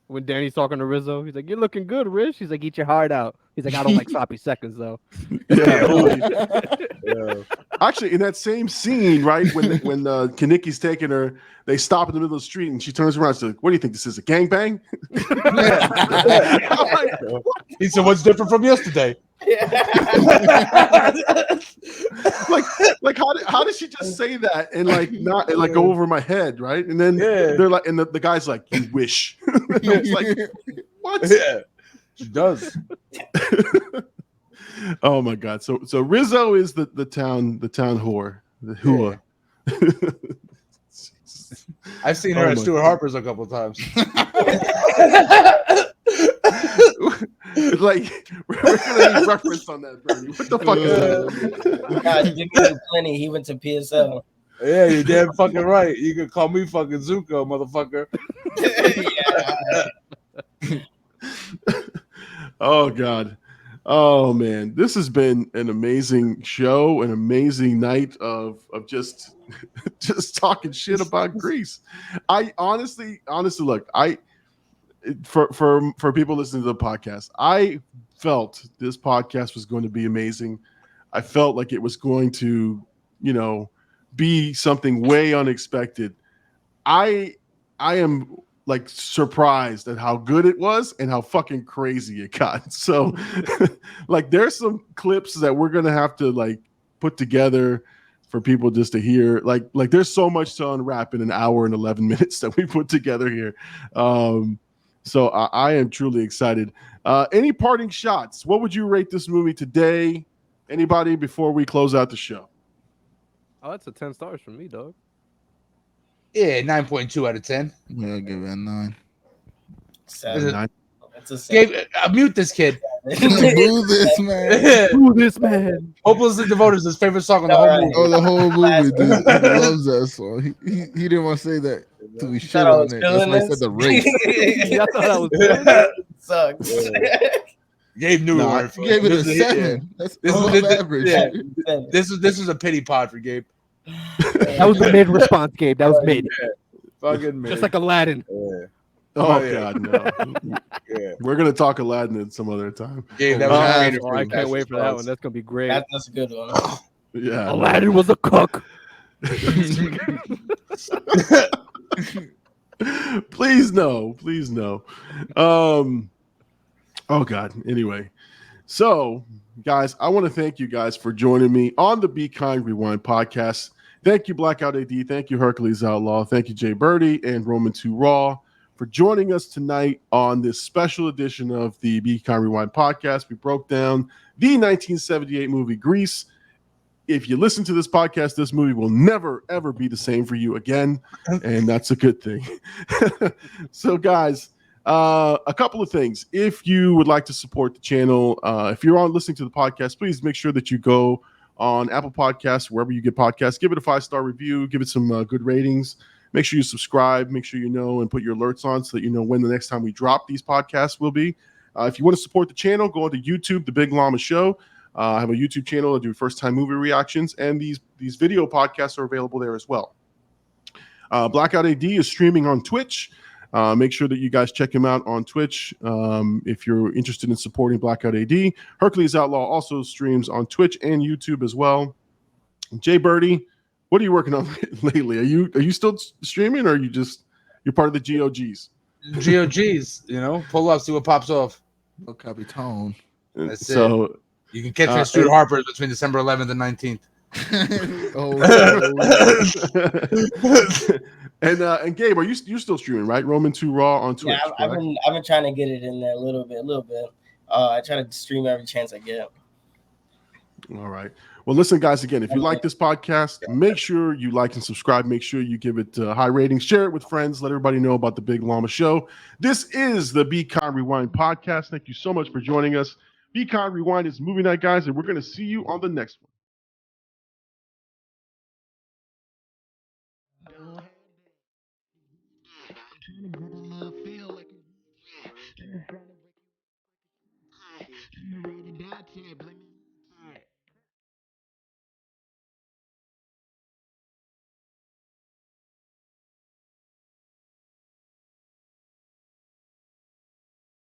when Danny's talking to Rizzo. He's like, "You're looking good, Riz." He's like, "Eat your heart out." He's like, "I don't like sloppy seconds, though." Yeah. Actually, in that same scene, right, when Kanicki's taking her, they stop in the middle of the street and she turns around. She's like, "What do you think this is? A gangbang?" He said, "What's different from yesterday?" like how did she just say that and like not and like go over my head, right? And then they're like, and the guy's like, "You wish." It's like, what? Yeah, she does. Oh my god! So Rizzo is the town whore, the hua. I've seen her at Stuart Harper's a couple of times. Like we're gonna need reference on that, Bernie. What the fuck is that? God, Jimmy knew plenty. He went to PSL. Yeah, you're damn fucking right. You can call me fucking Zuko, motherfucker. Oh god. Oh man, this has been an amazing show, an amazing night of just talking shit about Grease. I honestly look, for people listening to the podcast, I felt this podcast was going to be amazing. I felt like it was going to, be something way unexpected. I am like surprised at how good it was and how fucking crazy it got. So like there's some clips that we're gonna have to like put together for people just to hear. Like there's so much to unwrap in an hour and 11 minutes that we put together here. So I am truly excited. Any parting shots? What would you rate this movie today? Anybody before we close out the show? Oh, that's a 10 stars from me, dog. Yeah, 9.2 out of 10. Yeah, I'll give it a 9. 7. That's a 7. Gabe, mute this kid. Boo this man. Ooh, this man. Hopelessly Devoted is his favorite song in the whole movie. Oh, the whole movie, dude. He loves that song. He didn't want to say that till we shit on it. That's why I said the race. I thought I was Sucks. Gabe knew it. He gave it a 7. That's average. Yeah. This is a pity pod for Gabe. That was the mid response, Gabe. That was mid. Yeah. Fucking mid. Just like Aladdin. Yeah. Oh yeah. God, no. Yeah. We're gonna talk Aladdin at some other time. Gabe, that was I can't wait for that one. That's gonna be great. That's a good one. Yeah, Aladdin was a cook. Please no. Oh God. Anyway, so guys, I want to thank you guys for joining me on the Be Kind Rewind podcast. Thank you, BLKOUT AD. Thank you, Hercules Outlaw. Thank you, J-Birdy and Roman2Raw for joining us tonight on this special edition of the Be Kind Rewind podcast. We broke down the 1978 movie Grease. If you listen to this podcast, this movie will never, ever be the same for you again, and that's a good thing. So, guys, a couple of things. If you would like to support the channel, if you're listening to the podcast, please make sure that you go on Apple Podcasts, wherever you get podcasts, give it a 5-star review, give it some good ratings. Make sure you subscribe, make sure you know and put your alerts on so that you know when the next time we drop these podcasts will be. If you want to support the channel, go to YouTube, The Big Llama Show. I have a YouTube channel. I do first-time movie reactions, and these video podcasts are available there as well. BLKOUT AD is streaming on Twitch. Make sure that you guys check him out on Twitch if you're interested in supporting BLKOUT AD. Hercules Outlaw also streams on Twitch and YouTube as well. J-Birdy, what are you working on lately? Are you still streaming, or are you're part of the GOGs? GOGs, pull up, see what pops off. El Capitan. That's so it. You can catch me at Stuart Harper's between December 11th and 19th. Oh, and Gabe, are you still streaming, right? Roman2Raw on Twitch. Yeah, I've been trying to get it in there a little bit. I try to stream every chance I get. All right. Well, listen, guys, again, if you like this podcast, make sure you like and subscribe. Make sure you give it high ratings. Share it with friends. Let everybody know about the Big Llama Show. This is the Be Kind Rewind podcast. Thank you so much for joining us. Be Kind Rewind is movie night, guys, and we're going to see you on the next one.